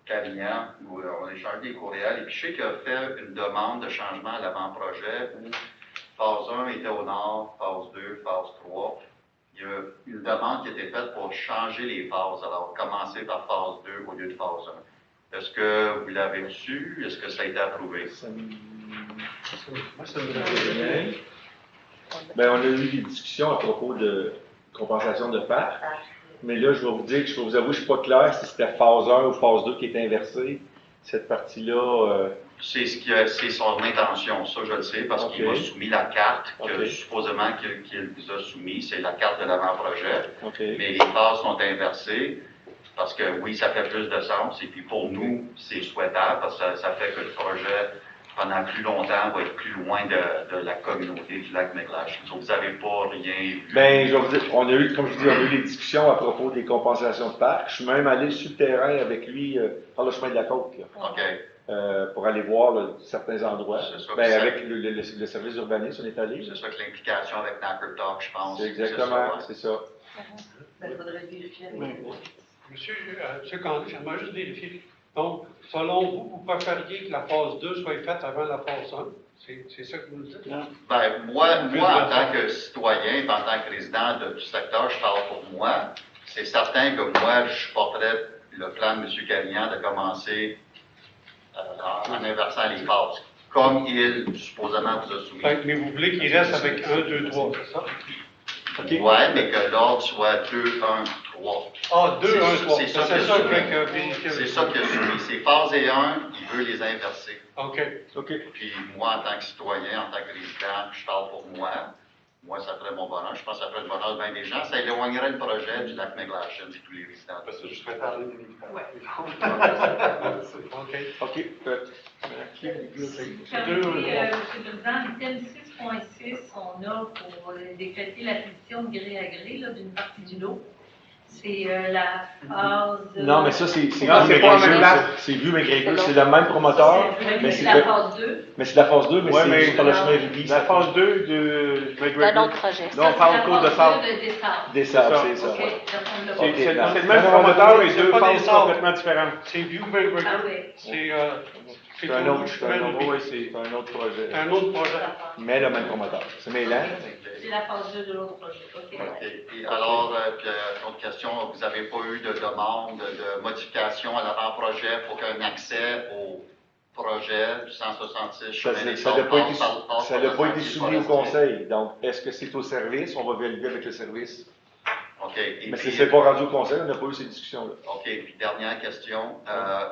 Speaker 3: Carignan, où on a échangé des courriels, et puis je sais qu'il a fait une demande de changement à l'avant-projet où phase 1 était au nord, phase 2, phase 3. Il y a une demande qui a été faite pour changer les phases, alors commencer par phase 2 au lieu de phase 1. Est-ce que vous l'avez reçu? Est-ce que ça a été approuvé?
Speaker 1: Ben, on a eu des discussions à propos de compensation de parc, mais là, je vais vous dire que je vais vous avouer, je ne suis pas clair si c'était phase 1 ou phase 2 qui est inversée. Cette partie-là.
Speaker 3: C'est son intention, ça je le sais, parce qu'il m'a soumis la carte que supposément qu'il vous a soumis, c'est la carte de l'avant-projet. Mais les phases sont inversées, parce que oui, ça fait plus de sens, et puis pour nous, c'est souhaitable, parce que ça fait que le projet, pendant plus longtemps, va être plus loin de la communauté du lac McLash. Vous n'avez pas rien vu?
Speaker 1: Bien, je vais vous dire, on a eu, comme je dis, on a eu des discussions à propos des compensations de parc. Je suis même allé sur le terrain avec lui par le chemin de la côte, là, pour aller voir là, certains endroits. Avec le service urbanisme, on est allé.
Speaker 3: C'est ça que l'implication avec Nakertok, je pense.
Speaker 1: C'est exactement, c'est ça.
Speaker 9: Il faudrait vérifier.
Speaker 10: Monsieur Candy, j'aimerais juste vérifier. Donc, selon vous, vous préfériez que la phase 2 soit faite avant la phase 1? C'est ça que vous nous dites?
Speaker 3: Ben, moi, en tant que citoyen, en tant que résident du secteur, je parle pour moi. C'est certain que moi, je supporterais le plan de M. Carignan de commencer en inversant les phases, comme il supposément vous a soumis.
Speaker 10: Mais vous voulez qu'il reste avec 1, 2, 3, c'est ça?
Speaker 3: Oui, mais que l'ordre soit 2, 1, 3.
Speaker 10: Ah, 2, 1, 3.
Speaker 3: C'est ça qu'il a soumis. C'est phase et 1, il veut les inverser.
Speaker 10: OK.
Speaker 3: Puis moi, en tant que citoyen, en tant que résident, je parle pour moi. Moi, ça ferait mon bonheur. Je pense que ça ferait le bonheur de bien des gens. Ça éloignerait le projet du lac McLash et tous les résidents.
Speaker 4: Parce que je serais parlé de l'évitement.
Speaker 1: OK.
Speaker 2: Monsieur le Président, l'item 6.6, on a pour décréter l'acquisition de gré à gré d'une partie du lot. C'est la phase.
Speaker 1: Non, mais ça, c'est
Speaker 5: pas la même place.
Speaker 1: C'est vu McGregor, c'est le même promoteur.
Speaker 2: Mais c'est la phase 2.
Speaker 1: Mais c'est la phase 2, mais c'est juste par le chemin Ruby.
Speaker 5: La phase 2 de McGregor.
Speaker 9: Un autre projet.
Speaker 5: Là, on parle autour de sable.
Speaker 1: Des sables, c'est ça.
Speaker 2: OK,
Speaker 5: C'est le même promoteur et 2 phases complètement différentes.
Speaker 10: C'est View McGregor.
Speaker 1: C'est un autre projet.
Speaker 10: Un autre projet.
Speaker 1: Mais le même promoteur. C'est Mélan.
Speaker 2: C'est la phase 2 de l'autre projet. OK.
Speaker 3: Et alors, autre question, vous n'avez pas eu de demande de modification à l'avant-projet pour qu'un accès au projet du 166 chemin des
Speaker 1: Ça
Speaker 3: Sables
Speaker 1: n'a pas été soumis au conseil. Donc, est-ce que c'est au service? On va valider avec le service.
Speaker 3: OK.
Speaker 1: Mais si ce n'est pas rendu au conseil, on n'a pas eu ces discussions-là.
Speaker 3: OK. Puis, dernière question.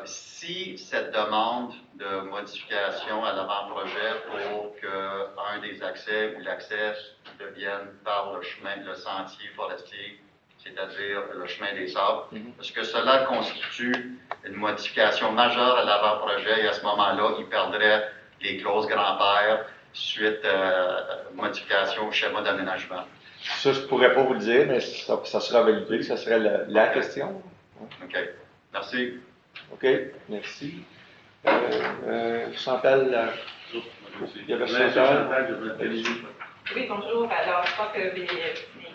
Speaker 3: Si cette demande de modification à l'avant-projet pour qu'un des accès ou l'accès devienne par le chemin, le sentier forestier, c'est-à-dire le chemin des sables, est-ce que cela constitue une modification majeure à l'avant-projet et à ce moment-là, il perdrait les clauses grand-père suite à modification au schéma d'aménagement?
Speaker 1: Ça, je ne pourrais pas vous le dire, mais ça sera validé. Ça serait la question.
Speaker 3: OK. Merci.
Speaker 1: OK. Merci. Chantal, il y avait Chantal.
Speaker 11: Oui, bonjour. Alors, je crois que mes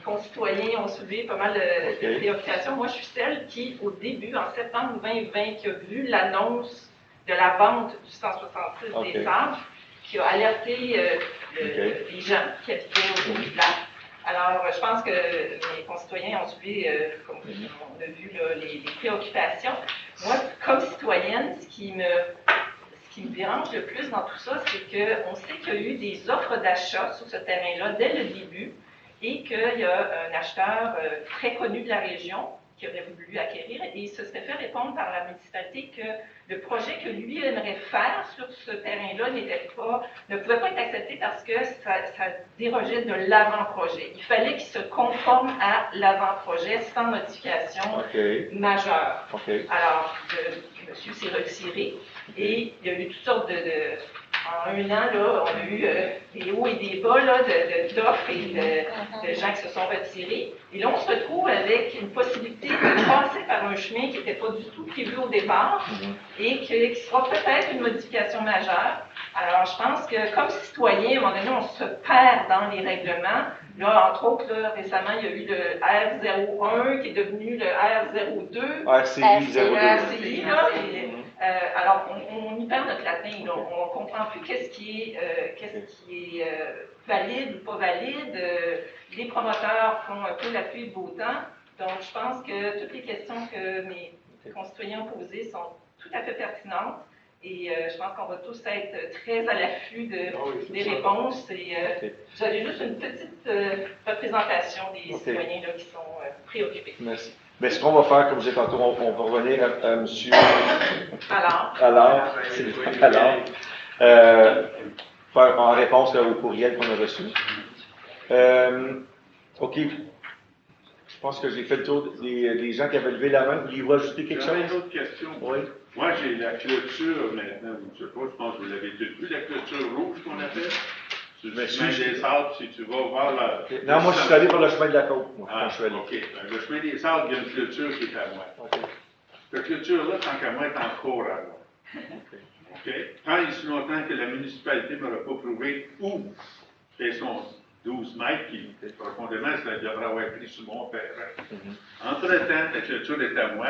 Speaker 11: concitoyens ont soulevé pas mal de préoccupations. Moi, je suis celle qui, au début, en septembre 2020, qui a vu l'annonce de la vente du 166 des Sables, qui a alerté les gens qui habitaient autour du lac. Alors, je pense que mes concitoyens ont suivi, comme on a vu, là, les préoccupations. Moi, comme citoyenne, ce qui me dérange le plus dans tout ça, c'est qu'on sait qu'il y a eu des offres d'achat sur ce terrain-là dès le début et qu'il y a un acheteur très connu de la région qui aurait voulu acquérir et il se serait fait répondre par la municipalité que le projet que lui aimerait faire sur ce terrain-là ne pouvait pas être accepté parce que ça dérogeait de l'avant-projet. Il fallait qu'il se conforme à l'avant-projet sans modification majeure. Alors, le monsieur s'est retiré et il y a eu toutes sortes en un an, là, on a eu des hauts et des bas d'offres et de gens qui se sont retirés. Et là, on se retrouve avec une possibilité de passer par un chemin qui n'était pas du tout prévu au départ et qui sera peut-être une modification majeure. Alors, je pense que comme citoyen, à un moment donné, on se perd dans les règlements. Là, entre autres, là, récemment, il y a eu le R01 qui est devenu le R02.
Speaker 1: RCI 02.
Speaker 11: RCI, là. Alors, on y perd notre latin. Là. On ne comprend plus qu'est-ce qui est valide ou pas valide. Les promoteurs font un peu la pluie de beau temps. Donc, je pense que toutes les questions que mes concitoyens ont posées sont tout à fait pertinentes. Et je pense qu'on va tous être très à l'affût des réponses. Et j'avais juste une petite représentation des citoyens là, qui sont préoccupés.
Speaker 1: Merci. Mais ce qu'on va faire, comme je disais tantôt, on va revenir à M.
Speaker 11: Alors,
Speaker 1: faire en réponse au courriel qu'on a reçu. OK. Je pense que j'ai fait le tour des gens qui avaient levé la main. Voulez-vous ajouter quelque chose?
Speaker 7: Une autre question.
Speaker 1: Oui.
Speaker 7: Moi, j'ai la clôture maintenant, je ne sais pas, je pense que vous l'avez tous vu, la clôture rouge qu'on appelle. Sur le chemin des Sables, si tu vas voir là.
Speaker 1: Non, moi, je suis allé par le chemin de la côte, moi, quand je suis allé.
Speaker 7: OK. Le chemin des Sables, il y a une clôture qui est à moi. Cette clôture-là, tant qu'à moi, est en cours à moi. OK? Tant et si longtemps que la municipalité ne m'aura pas prouvé où fait son 12 mètres, qui profondément, ça devrait avoir pris sur mon terrain. Entre-temps, la clôture est à moi,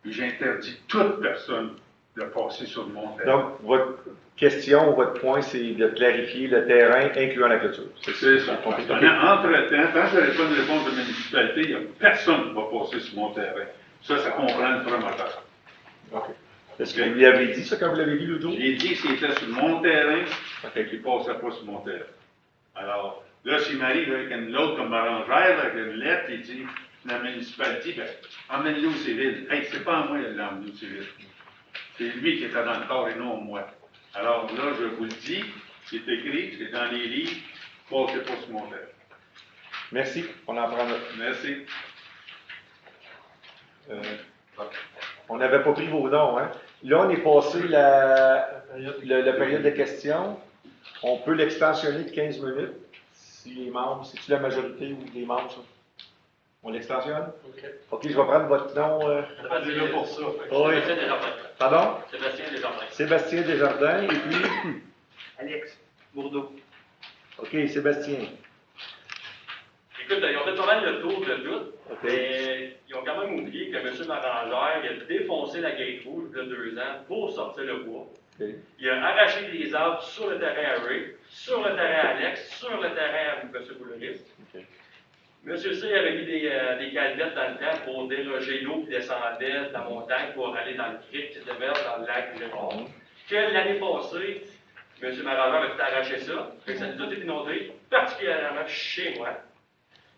Speaker 7: et j'interdis toute personne de passer sur mon terrain.
Speaker 1: Donc, votre question ou votre point, c'est de clarifier le terrain, incluant la clôture.
Speaker 7: C'est ça. Entre-temps, tant que je n'aurai pas de réponse de la municipalité, il n'y a personne qui va passer sur mon terrain. Ça comprend le promoteur.
Speaker 1: OK. Est-ce que vous lui avez dit ça quand vous l'avez dit l'autre jour?
Speaker 7: J'ai dit que c'était sur mon terrain, qu'il ne passait pas sur mon terrain. Alors, là, s'il m'arrive avec une autre comme arrangère, avec une lettre, il dit, la municipalité, ben, emmène-le au civil. Hey, c'est pas à moi de l'emmener au civil. C'est lui qui était dans le corps et non moi. Alors là, je vous le dis, c'est écrit, c'est dans les livres, passez pas sur mon terrain.
Speaker 1: Merci, on en prend note.
Speaker 7: Merci.
Speaker 1: On n'avait pas pris vos noms, hein? Là, on est passé la période de questions. On peut l'extensionner de 15 minutes. Si les membres, c'est-tu la majorité ou les membres, ça? On l'extensionne? OK, je vais prendre votre nom.
Speaker 12: Sébastien là pour ça.
Speaker 1: Oui.
Speaker 12: Sébastien Desjardins.
Speaker 1: Pardon?
Speaker 12: Sébastien Desjardins.
Speaker 1: Sébastien Desjardins, et puis?
Speaker 12: Alex Bourdeau.
Speaker 1: OK, Sébastien.
Speaker 12: Écoute, ils ont fait pas mal le tour de tout,
Speaker 1: OK.
Speaker 12: mais ils ont quand même oublié que M. Marangère, il a défoncé la gate rouge il y a 2 ans pour sortir le bois.
Speaker 1: Okay.
Speaker 12: Il a arraché des arbres sur le terrain à Ray, sur le terrain à Alex, sur le terrain à M. Boulouris.
Speaker 1: Okay.
Speaker 12: M. C avait mis des calvettes dans le temps pour déloger l'eau qui descendait de la montagne pour aller dans le crique qui se déverse dans le lac du Lémont. Que l'année passée, M. Marangère a tout arraché ça, fait que ça a tout été inondé, particulièrement chez moi.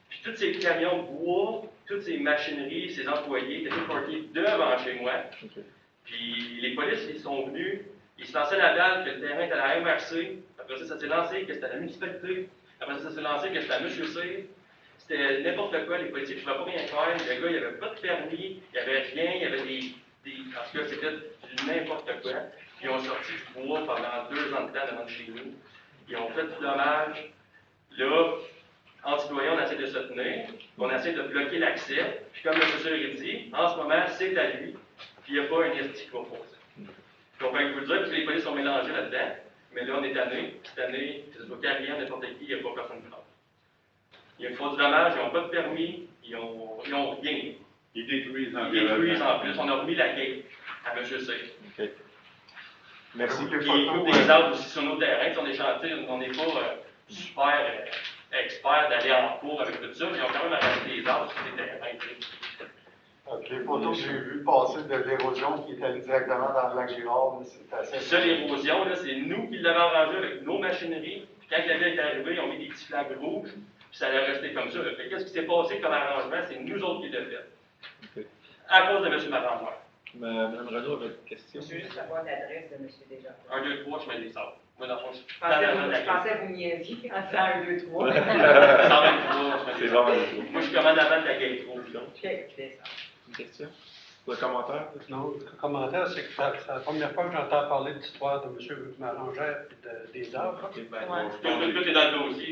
Speaker 12: Puis tous ces camions de bois, toutes ces machineries, ces employés étaient tous parqués devant chez moi.
Speaker 1: Okay.
Speaker 12: Puis les polices, ils sont venus, ils se lançaient la balle que le terrain était à la MRC. Après ça s'est lancé que c'était à la municipalité. Après ça s'est lancé que c'était à M. C. C'était n'importe quoi, les policiers ne pouvaient pas rien faire. Le gars, il n'avait pas de permis, il n'y avait rien, il y avait des. En tout cas, c'était du n'importe quoi. Ils ont sorti du bois pendant 2 ans de temps devant chez nous. Ils ont fait du dommage. Là, en citoyen, on essaie de se tenir, on essaie de bloquer l'accès. Puis comme le professeur a dit, en ce moment, c'est à lui, puis il n'y a pas un esti qui va poser. Donc, je vous dire que les polices sont mélangés là-dedans, mais là, on est tanné. Cette année, que ce soit carrière, n'importe qui, il n'y a pas personne qui parle. Ils font du dommage, ils n'ont pas de permis, ils ont rien.
Speaker 7: Ils détruisent
Speaker 12: Ils détruisent en plus. On a remis la gate à M. C.
Speaker 1: OK. Merci.
Speaker 12: Puis ils coupent des arbres aussi sur nos terrains. On est chanté, on n'est pas super experts d'aller en cours avec tout ça, mais ils ont quand même arrêté des arbres sur des terrains.
Speaker 4: Les photos que j'ai vues passer de l'érosion qui est allée directement dans le lac Girard, c'est assez...
Speaker 12: C'est ça, l'érosion, là, c'est nous qui l'avons arrangé avec nos machineries. Puis quand la ville est arrivée, ils ont mis des petits flags rouges, puis ça allait rester comme ça. Fait qu'est-ce qui s'est passé comme arrangement? C'est nous autres qui l'avons fait.
Speaker 1: Okay.
Speaker 12: À cause de M. Marangois.
Speaker 1: Mme Renaud avait une question.
Speaker 9: Je veux juste savoir l'adresse de M. Desjardins.
Speaker 12: 1, 2, 3, chemin des Sables. Moi, dans le fond, je
Speaker 9: pensais que vous niaisiez en disant 1, 2, 3.
Speaker 12: 123,
Speaker 1: C'est bon.
Speaker 12: Moi, je commande avant de la gate rouge.
Speaker 1: Une question? Un commentaire?
Speaker 10: Non, le commentaire, c'est que c'est la première fois que j'entends parler de l'histoire de M. Marangère et des arbres.
Speaker 12: Tout est dans le dossier.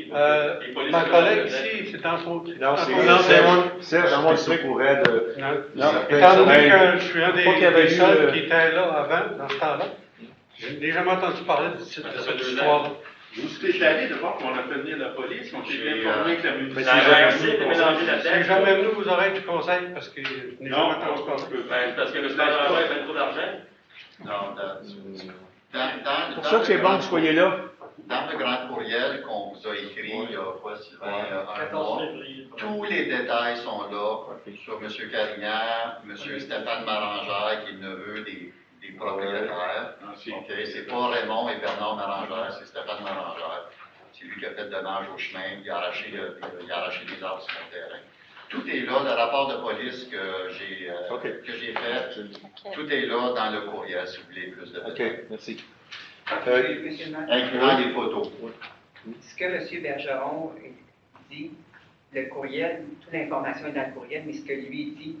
Speaker 10: Ma collègue ici, c'est dans son...
Speaker 1: Non, Serge, moi, je pourrait de...
Speaker 10: Étant donné que je suis un des seuls qui était là avant, dans ce temps-là, je n'ai jamais entendu parler de cette histoire-là.
Speaker 7: Vous êtes allé de voir qu'on a fait venir la police, on s'est informé que la
Speaker 12: municipalité...
Speaker 10: C'est jamais venu aux oreilles du conseil parce que je n'ai jamais entendu parler.
Speaker 12: Parce que le Marangois a fait trop d'argent.
Speaker 3: C'est
Speaker 1: pour ça que c'est bon que vous soyez là.
Speaker 3: Dans le grand courriel qu'on vous a écrit il y a quoi, Sylvain, un mois, tous les détails sont là sur M. Carignan, M. Stéphane Marangère, qui est le neveu des propriétaires. Okay. C'est pas Raymond et Bernard Marangère, c'est Stéphane Marangère. C'est lui qui a fait dommage au chemin, il a arraché des arbres sur mon terrain. Tout est là, le rapport de police que j'ai fait, tout est là dans le courriel, si vous voulez plus de détails.
Speaker 1: OK, merci.
Speaker 3: Incluant des photos.
Speaker 9: Ce que M. Bergeron dit, le courriel, toute l'information est dans le courriel, mais ce que lui dit,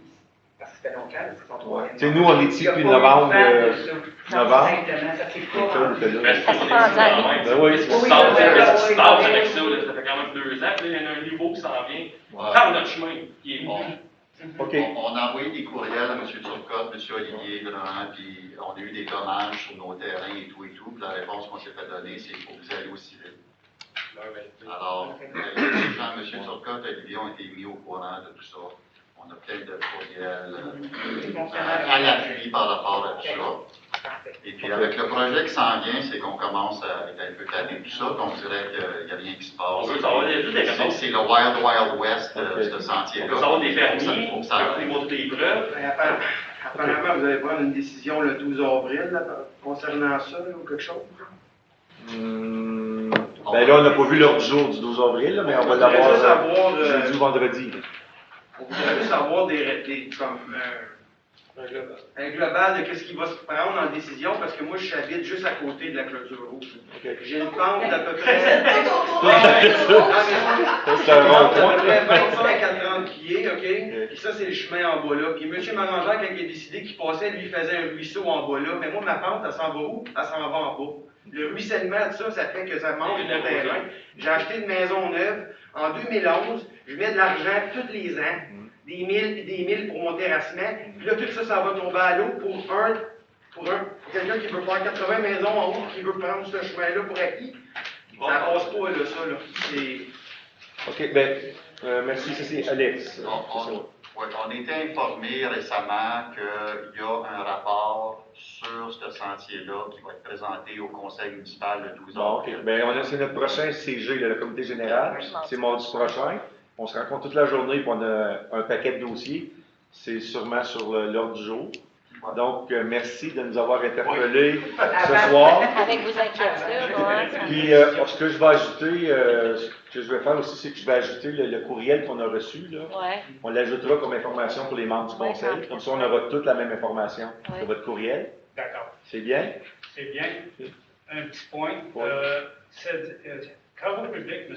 Speaker 9: parce que ça fait longtemps, c'est son troisième.
Speaker 1: C'est nous, on est ici depuis novembre.
Speaker 9: Exactement, ça c'est pas.
Speaker 12: Ben oui, qu'est-ce qui se passe avec ça? Ça fait quand même 2 ans, puis il y en a un nouveau qui s'en vient par notre chemin, qui est
Speaker 3: On a envoyé des courriels à M. Turcotte, M. Olivier Grand, puis on a eu des dommages sur nos terrains et tout. Puis la réponse qu'on s'est fait donner, c'est qu'il faut que vous allez au civil. Alors, les gens, M. Turcotte et Olivier ont été mis au courant de tout ça. On a plein de courriels à l'appui par rapport à tout ça. Et puis avec le projet qui s'en vient, c'est qu'on commence à être un peu tanné de tout ça, qu'on dirait qu'il n'y a rien qui se passe. C'est le Wild West, ce sentier-là.
Speaker 12: On veut savoir des fermiers, ils vont toutes les preuves.
Speaker 13: Apparemment, vous allez prendre une décision le 12 avril là, concernant ça ou quelque chose?
Speaker 1: Ben là, on n'a pas vu l'ordre du jour du 12 avril, là, mais on va l'avoir jeudi ou vendredi.
Speaker 13: On voudrait juste avoir un global de ce qui va se prendre en décision, parce que moi, j'habite juste à côté de la clôture rouge. J'ai une pente d'à peu près...
Speaker 1: C'est un rond point.
Speaker 13: 25 à 30 pieds, OK? Puis ça, c'est le chemin en bas là. Puis M. Marangère, quand il a décidé qu'il passait, lui, il faisait un ruisseau en bas là. Mais moi, ma pente, elle s'en va où? Elle s'en va en bas. Le ruissellement de ça, ça fait que ça monte mon terrain. J'ai acheté une maison neuve en 2011. Je mets de l'argent tous les ans. Des milles pour mon terrassement. Puis là, tout ça, ça va tomber à l'eau pour quelqu'un qui veut faire 80 maisons en haut, qui veut prendre ce chemin-là pour acquis. Ça passe pas, là, ça, là.
Speaker 1: OK, bien, merci, c'est Alex.
Speaker 3: On a été informé récemment qu'il y a un rapport sur ce sentier-là qui va être présenté au conseil municipal le 12 avril.
Speaker 1: OK, bien, c'est notre prochain CG, le comité général. C'est mardi prochain. On se rencontre toute la journée et on a un paquet de dossiers. C'est sûrement sur l'ordre du jour. Donc, merci de nous avoir interpellés ce soir.
Speaker 14: Avec vos inquiétudes.
Speaker 1: Puis, ce que je vais ajouter, ce que je vais faire aussi, c'est que je vais ajouter le courriel qu'on a reçu. Là.
Speaker 14: Ouais.
Speaker 1: On l'ajoutera comme information pour les membres du conseil. Comme ça, on aura toute la même information sur votre courriel.
Speaker 6: D'accord.
Speaker 1: C'est bien?
Speaker 6: C'est bien. Un petit point. Travaux publics, M.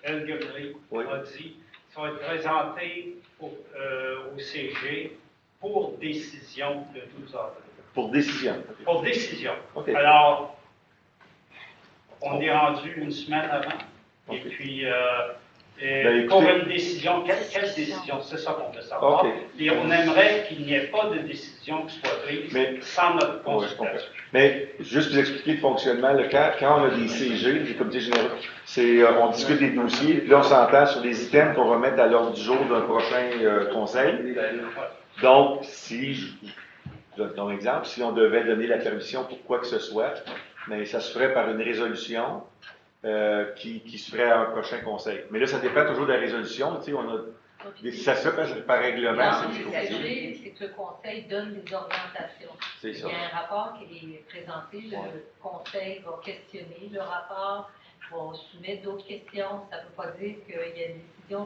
Speaker 6: El Gabri a dit, ça va être présenté au CG pour décision le 12 avril.
Speaker 1: Pour décision. Okay.
Speaker 6: Pour décision.
Speaker 1: Okay.
Speaker 6: Alors, on est rendu une semaine avant. Okay. Et puis, pour une décision, quelle décision? C'est ça qu'on veut savoir.
Speaker 1: Okay.
Speaker 6: Et on aimerait qu'il n'y ait pas de décision qui soit prise sans notre consultation.
Speaker 1: Mais juste pour vous expliquer le fonctionnement, là, quand on a des CG, des comités généraux, on discute des dossiers, puis là on s'entend sur des items qu'on va mettre à l'ordre du jour d'un prochain conseil. Donc, si, je donne un exemple, si on devait donner la permission pour quoi que ce soit, mais ça se ferait par une résolution. qui se ferait à un prochain conseil. Mais là, ça dépend toujours de la résolution. Tu sais, on a ça se fait par règlement.
Speaker 2: Dans les CG, c'est que le conseil donne des orientations.
Speaker 1: C'est ça.
Speaker 2: Il y a un rapport qui est présenté, le conseil va questionner le rapport, va soumettre d'autres questions. Ça ne veut pas dire qu'il y a une décision.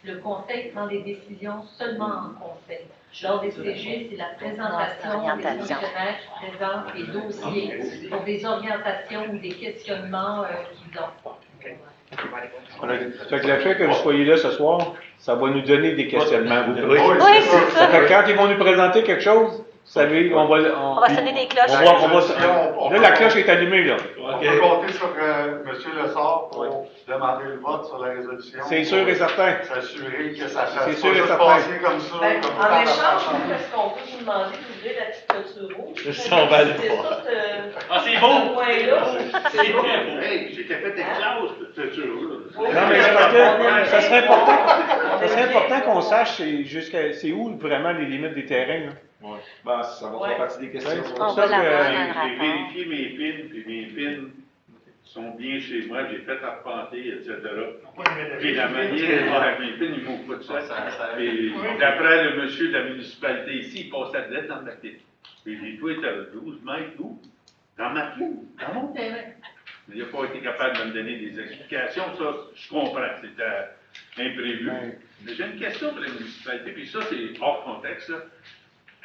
Speaker 2: Le conseil prend des décisions seulement en conseil. Lors des CG, c'est la présentation des fonctionnaires qui présentent les dossiers pour des orientations ou des questionnements qu'ils ont.
Speaker 5: Fait que le fait que vous soyez là ce soir, ça va nous donner des questionnements.
Speaker 14: Oui, c'est ça.
Speaker 5: Fait que quand ils vont nous présenter quelque chose, vous savez, on va
Speaker 14: sonner des cloches.
Speaker 5: Là, la cloche est allumée, là.
Speaker 4: On peut compter sur M. Lessard pour demander le vote sur la résolution.
Speaker 5: C'est sûr et certain.
Speaker 4: S'assurer que ça
Speaker 5: C'est
Speaker 4: fasse
Speaker 5: sûr et
Speaker 4: pas
Speaker 5: certain.
Speaker 4: passer comme ça.
Speaker 11: Ben,
Speaker 4: comme
Speaker 11: en
Speaker 4: ça,
Speaker 11: échange,
Speaker 4: ça,
Speaker 11: est-ce qu'on peut vous demander d'ouvrir la petite clôture rouge?
Speaker 12: Ça, on va le
Speaker 11: voir.
Speaker 12: Ah, c'est beau!
Speaker 11: Ce point-là,
Speaker 12: C'est beau!
Speaker 7: Hey, j'étais fait éclose, cette clôture-là.
Speaker 5: Non, mais c'est parce que ça serait important qu'on sache c'est où vraiment les limites des terrains. Là.
Speaker 1: Ouais. Ben, ça va faire partie des questions.
Speaker 5: Ouais,
Speaker 14: On va l'avoir dans le
Speaker 7: J'ai
Speaker 14: rapport.
Speaker 7: vérifié mes pins, puis mes pins sont bien chez moi, j'ai fait arpenter, etc. Puis la manière, mes pins, ils m'ouvrent pas de ça. Et d'après le monsieur de la municipalité ici, il passe la lettre dans ma pin. Puis j'ai tout été à 12 mètres où? Dans ma pin, dans mon terrain. Il n'a pas été capable de me donner des explications, ça, je comprends, c'était imprévu. Mais j'ai une question pour la municipalité, puis ça, c'est hors contexte, là.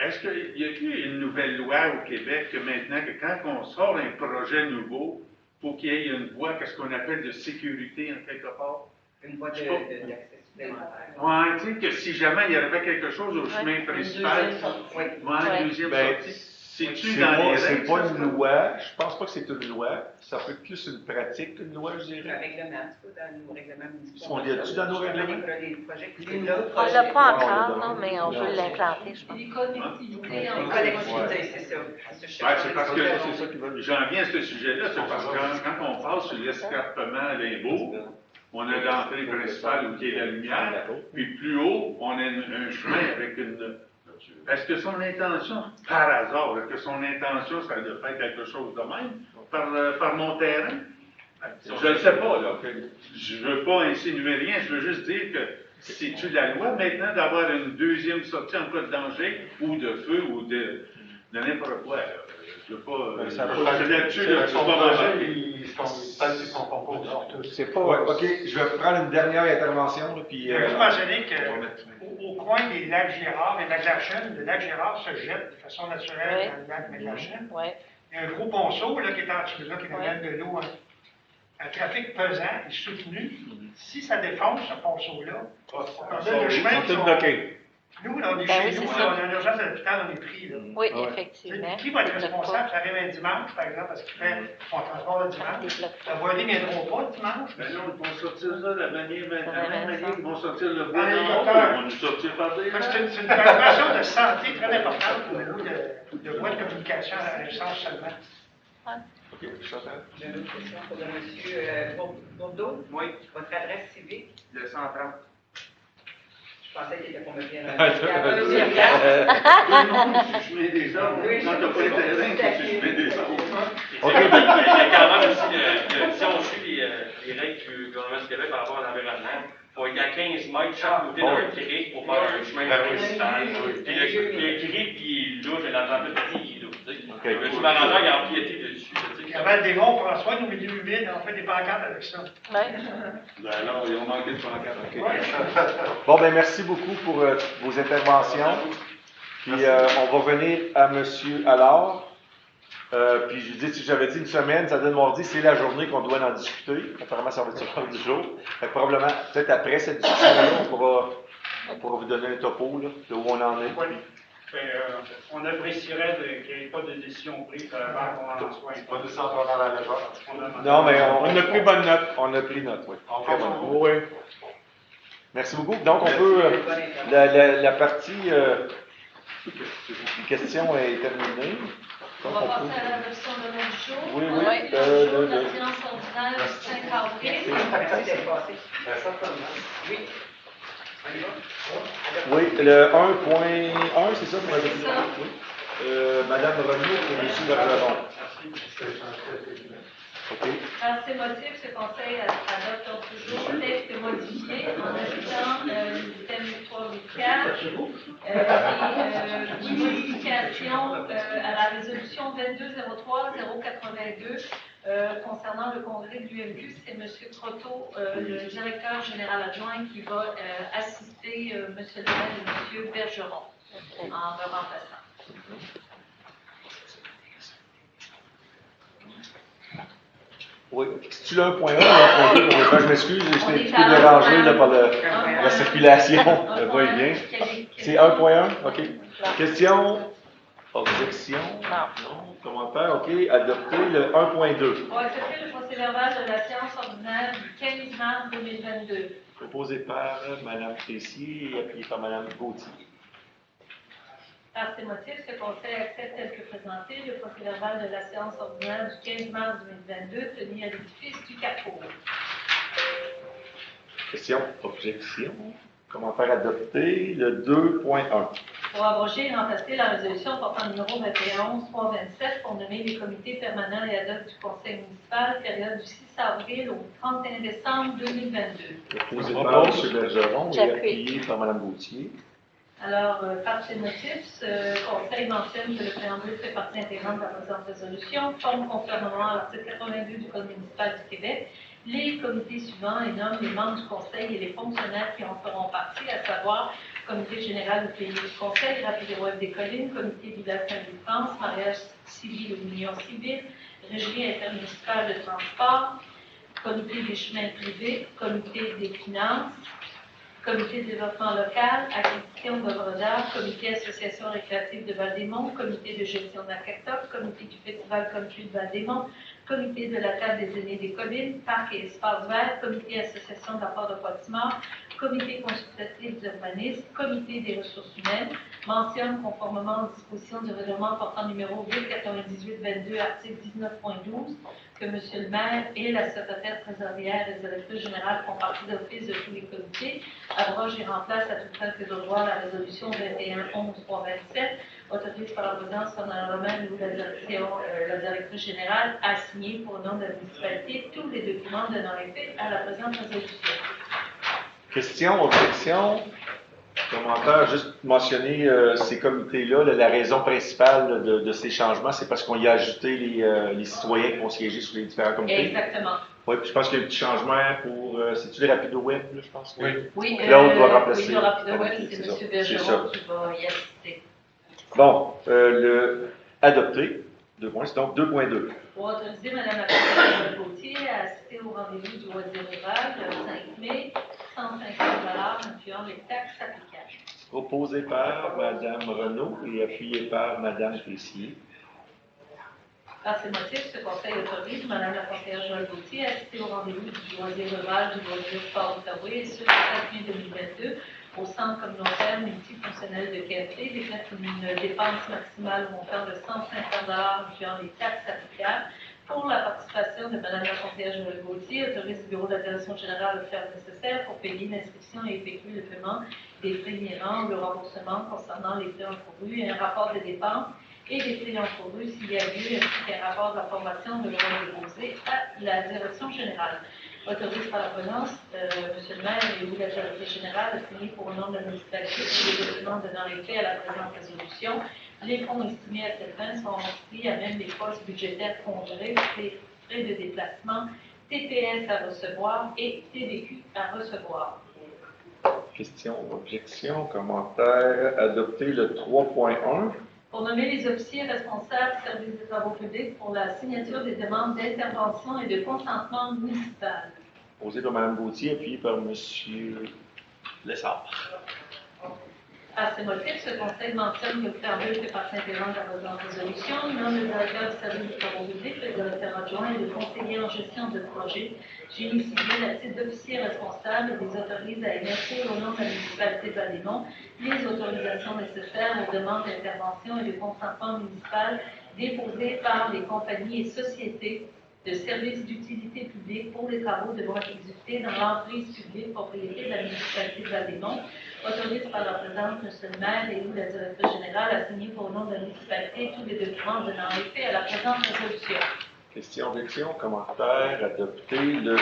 Speaker 7: Est-ce qu'il y a eu une nouvelle loi au Québec que maintenant, que quand on sort un projet nouveau, il faut qu'il y ait une voie, qu'est-ce qu'on appelle de sécurité, en quelque part?
Speaker 9: Une voie d'accès supplémentaire.
Speaker 7: Oui, tu sais, que si jamais il y avait quelque chose au chemin principal, une deuxième sortie. C'est-tu dans les règles?
Speaker 1: C'est pas une loi. Je pense pas que c'est une loi. Ça peut être plus une pratique qu'une loi, je dirais.
Speaker 9: Un règlement, c'est pas dans nos règlements municipaux.
Speaker 1: On l'a-tu dans nos règlements?
Speaker 14: On ne l'a pas encore, non, mais on veut l'implanter, je pense.
Speaker 2: Les collectivités en
Speaker 9: collectivités, c'est ça.
Speaker 7: C'est parce que j'en viens à ce sujet-là, c'est parce que quand on passe sur l'escarpement à Limbourg, on a l'entrée principale où il y a la lumière, puis plus haut, on a un chemin avec une... Est-ce que son intention, par hasard, est-ce que son intention serait de faire quelque chose de même par mon terrain? Je ne sais pas, là. Je ne veux pas insinuer rien, je veux juste dire que c'est-tu la loi maintenant d'avoir une deuxième sortie en cas de danger ou de feu ou de n'importe quoi, là. Je veux pas. Là-dessus, là, je ne peux pas m'embarquer.
Speaker 1: C'est pas. OK, je vais prendre une dernière intervention. Là, puis,
Speaker 15: je veux mentionner qu'au coin des lacs Gérard et lac Larchine, le lac Gérard se jette de façon naturelle dans le lac Larchine. Il y a un gros ponceau là, qui est en dessous là, qui amène de l'eau. Un trafic pesant et soutenu. Si ça défonce ce ponceau-là, on a le chemin qui sont bloqués. Nous, on est chez nous, on a une urgence à l'hôpital, on est pris. Là.
Speaker 14: Oui, effectivement.
Speaker 15: Qui va être responsable? Ça arrive un dimanche, par exemple, parce qu'il fait son transport le dimanche. La voirie ne viendront pas le dimanche.
Speaker 7: Mais non, ils vont sortir ça de la même manière qu'ils vont sortir le bout
Speaker 15: ils
Speaker 7: vont nous sortir par des...
Speaker 15: C'est une préoccupation de santé très importante pour nous, de voie de communication à un sens seulement.
Speaker 9: J'ai une autre question pour le monsieur Bourdeau. Oui. Votre adresse civique?
Speaker 13: Le 130.
Speaker 9: Je pensais qu'il était pour me dire
Speaker 7: Je mets des arbres. Quand t'as pas les terrains, je mets des arbres.
Speaker 12: OK. Il y a quand même aussi, si on suit les règles du gouvernement du Québec par rapport à l'environnement, il faut être à 15 mètres chaque côté d'un cric pour faire un chemin principal. Puis le cric, puis là, j'ai l'entendu petit, il est là. Je m'arrange à empiéter dessus.
Speaker 15: Avant des monts, François, nos milieux humides, on fait des pancartes avec ça.
Speaker 7: Ben alors, ils ont manqué de pancartes.
Speaker 1: Bon, ben merci beaucoup pour vos interventions. Puis on va venir à M. Allard. Puis je dis, si j'avais dit une semaine, ça donne mardi, c'est la journée qu'on doit en discuter. Apparemment, ça va être sur l'heure du jour. Fait que probablement, peut-être après cette discussion-là, on pourra vous donner un topo là, de où on en est.
Speaker 6: Oui. On apprécierait qu'il n'y ait pas de décision prise avant qu'on en soit.
Speaker 4: Pas de centre dans la légère.
Speaker 1: Non, mais on a pris bonne note. On a pris note, oui. Oui. Merci beaucoup. Donc, on peut. La partie. Les questions est terminée.
Speaker 2: On va passer à l'adoption de l'ordre du jour.
Speaker 1: Oui, oui.
Speaker 2: La séance ordinaire du 5 avril.
Speaker 9: Oui.
Speaker 1: Oui, le 1.1, c'est ça?
Speaker 2: C'est ça.
Speaker 1: Oui. Madame Renaud et M. Bergeron. OK.
Speaker 2: Par ces motifs, ce Conseil adopte toujours le texte modifié en ajoutant l'item 384 et modification à la résolution 2203-082 concernant le congrès de l'UMQ. C'est M. Croteau, le directeur général adjoint, qui va assister M. Le Maire et M. Bergeron en me remplaçant.
Speaker 1: Oui. C'est-tu le 1.1 ou 1.2? Je m'excuse, j'étais un petit peu dérangé là, par la circulation. Va-et-bien. C'est 1.1? OK. Question? Objection? Non. Commentaire? OK. Adopter le 1.2.
Speaker 2: Pour accepter le procès-verbal de la séance ordinaire du 15 mars 2022.
Speaker 1: Proposé par Mme Tessier et appuyé par Mme Gauthier.
Speaker 2: Par ces motifs, ce Conseil accepte tel que présenté le procès-verbal de la séance ordinaire du 15 mars 2022 tenue à l'édifice du Carrefour.
Speaker 1: Question? Objection? Commentaire adopté, le 2.1.
Speaker 2: Pour abroger et remplacer la résolution portant numéro 21-327 pour nommer les comités permanents et ad hoc du Conseil municipal, période du 6 avril au 31 décembre 2022.
Speaker 1: Proposé par M. Bergeron et appuyé par Mme Gauthier.
Speaker 2: Alors, par ces motifs, ce Conseil mentionne que le préambule fait partie intégrante de la présente résolution, forme conformément à l'article 82 du Code municipal du Québec les comités suivants et nomment les membres du Conseil et les fonctionnaires qui en feront partie, à savoir Comité général du pays du Conseil, Rapide Web des Collines, Comité du lac Saint-Louis-France, Mariage civil ou union civile, Régie intermunicipale de transport, Comité des chemins privés, Comité des finances, Comité de développement local, acquisition d'œuvres d'art, Comité association récréative de Val-des-Monts, Comité de gestion de la CACTOC, Comité du festival country de Val-des-Monts, Comité de la table des aînés des collines, Parc et espaces verts, Comité association de la Porte de Poitimard, Comité consultatif d'urbanisme, Comité des ressources humaines, mentionne conformément aux dispositions du règlement portant numéro 898-22, article 19.12, que M. le maire et la secrétaire trésorière et directrice générale font partie d'office de tous les comités, abroge et remplace à toute fin que de droit la résolution 21-11-327, autorise par la présidence honorable ou la directrice générale à signer pour le nom de la municipalité tous les documents donnant effet à la présente résolution.
Speaker 1: Question, objection, commentaire, juste mentionner ces comités-là, la raison principale de ces changements, c'est parce qu'on y a ajouté les citoyens qui vont siéger sur les différents comités.
Speaker 2: Exactement.
Speaker 1: Oui, puis je pense qu'il y a un petit changement pour, c'est-tu les Rapido Web, là, je pense?
Speaker 10: Oui.
Speaker 2: Oui,
Speaker 1: l'autre va remplacer.
Speaker 2: Oui, le Rapido Web,
Speaker 1: Okay,
Speaker 2: c'est
Speaker 1: ça.
Speaker 2: M. Bergeron qui va y assister.
Speaker 1: Bon, le adopté, 2 points, c'est donc 2.2.
Speaker 2: Pour autoriser Mme la présidente Gauthier à assister au rendez-vous du loisir rural le 5 mai, 150 incluant les taxes applicables.
Speaker 1: Proposé par Mme Renaud et appuyé par Mme Tessier.
Speaker 2: Par ces motifs, ce Conseil autorise Mme la conseillère Joëlle Gauthier à assister au rendez-vous du loisir rural du loisir Sport Outaouais et ce, le 4 mai 2022, au centre communautaire multifonctionnel de Québec, une dépense maximale montant de 150 incluant les taxes applicables. Pour la participation de Mme la conseillère Joëlle Gauthier, autorise le Bureau de la direction générale de faire le nécessaire pour payer l'inscription et effectuer le paiement des frais inhérents ou le remboursement concernant les frais encourus et un rapport des dépenses et des frais encourus s'il y a lieu, ainsi qu'un rapport d'information devra déposer à la direction générale. Autorise par la présence, M. le maire et vous, la directrice générale, a signé pour le nom de la municipalité les documents donnant effet à la présente résolution. Les fonds estimés à cette fin sont inscrits à même les postes budgétaires congrès, les frais de déplacement, TPS à recevoir et TVQ à recevoir.
Speaker 1: Question, objection, commentaire, adopter le 3.1.
Speaker 2: Pour nommer les officiers responsables du service des travaux publics pour la signature des demandes d'intervention et de consentement municipal.
Speaker 1: Posé par Mme Gauthier, appuyé par M. Lessard.
Speaker 2: À ce motif, ce Conseil mentionne que le préambule fait partie intégrante de la présente résolution, nomme le directeur du service des travaux publics, le directeur adjoint et le conseiller en gestion de projet, génie civil à titre d'officier responsable et les autorise à émettre au nom de la municipalité de Val-des-Monts les autorisations nécessaires aux demandes d'intervention et de consentement municipal déposées par les compagnies et sociétés de services d'utilité publique pour les travaux devront être exécutés dans l'emprise publique propriété de la municipalité de Val-des-Monts autorise par la présente M. le maire et ou la directrice générale à signer pour le nom de la municipalité tous les documents donnant effet à la présente résolution.
Speaker 1: Question, objection, commentaire, adopté le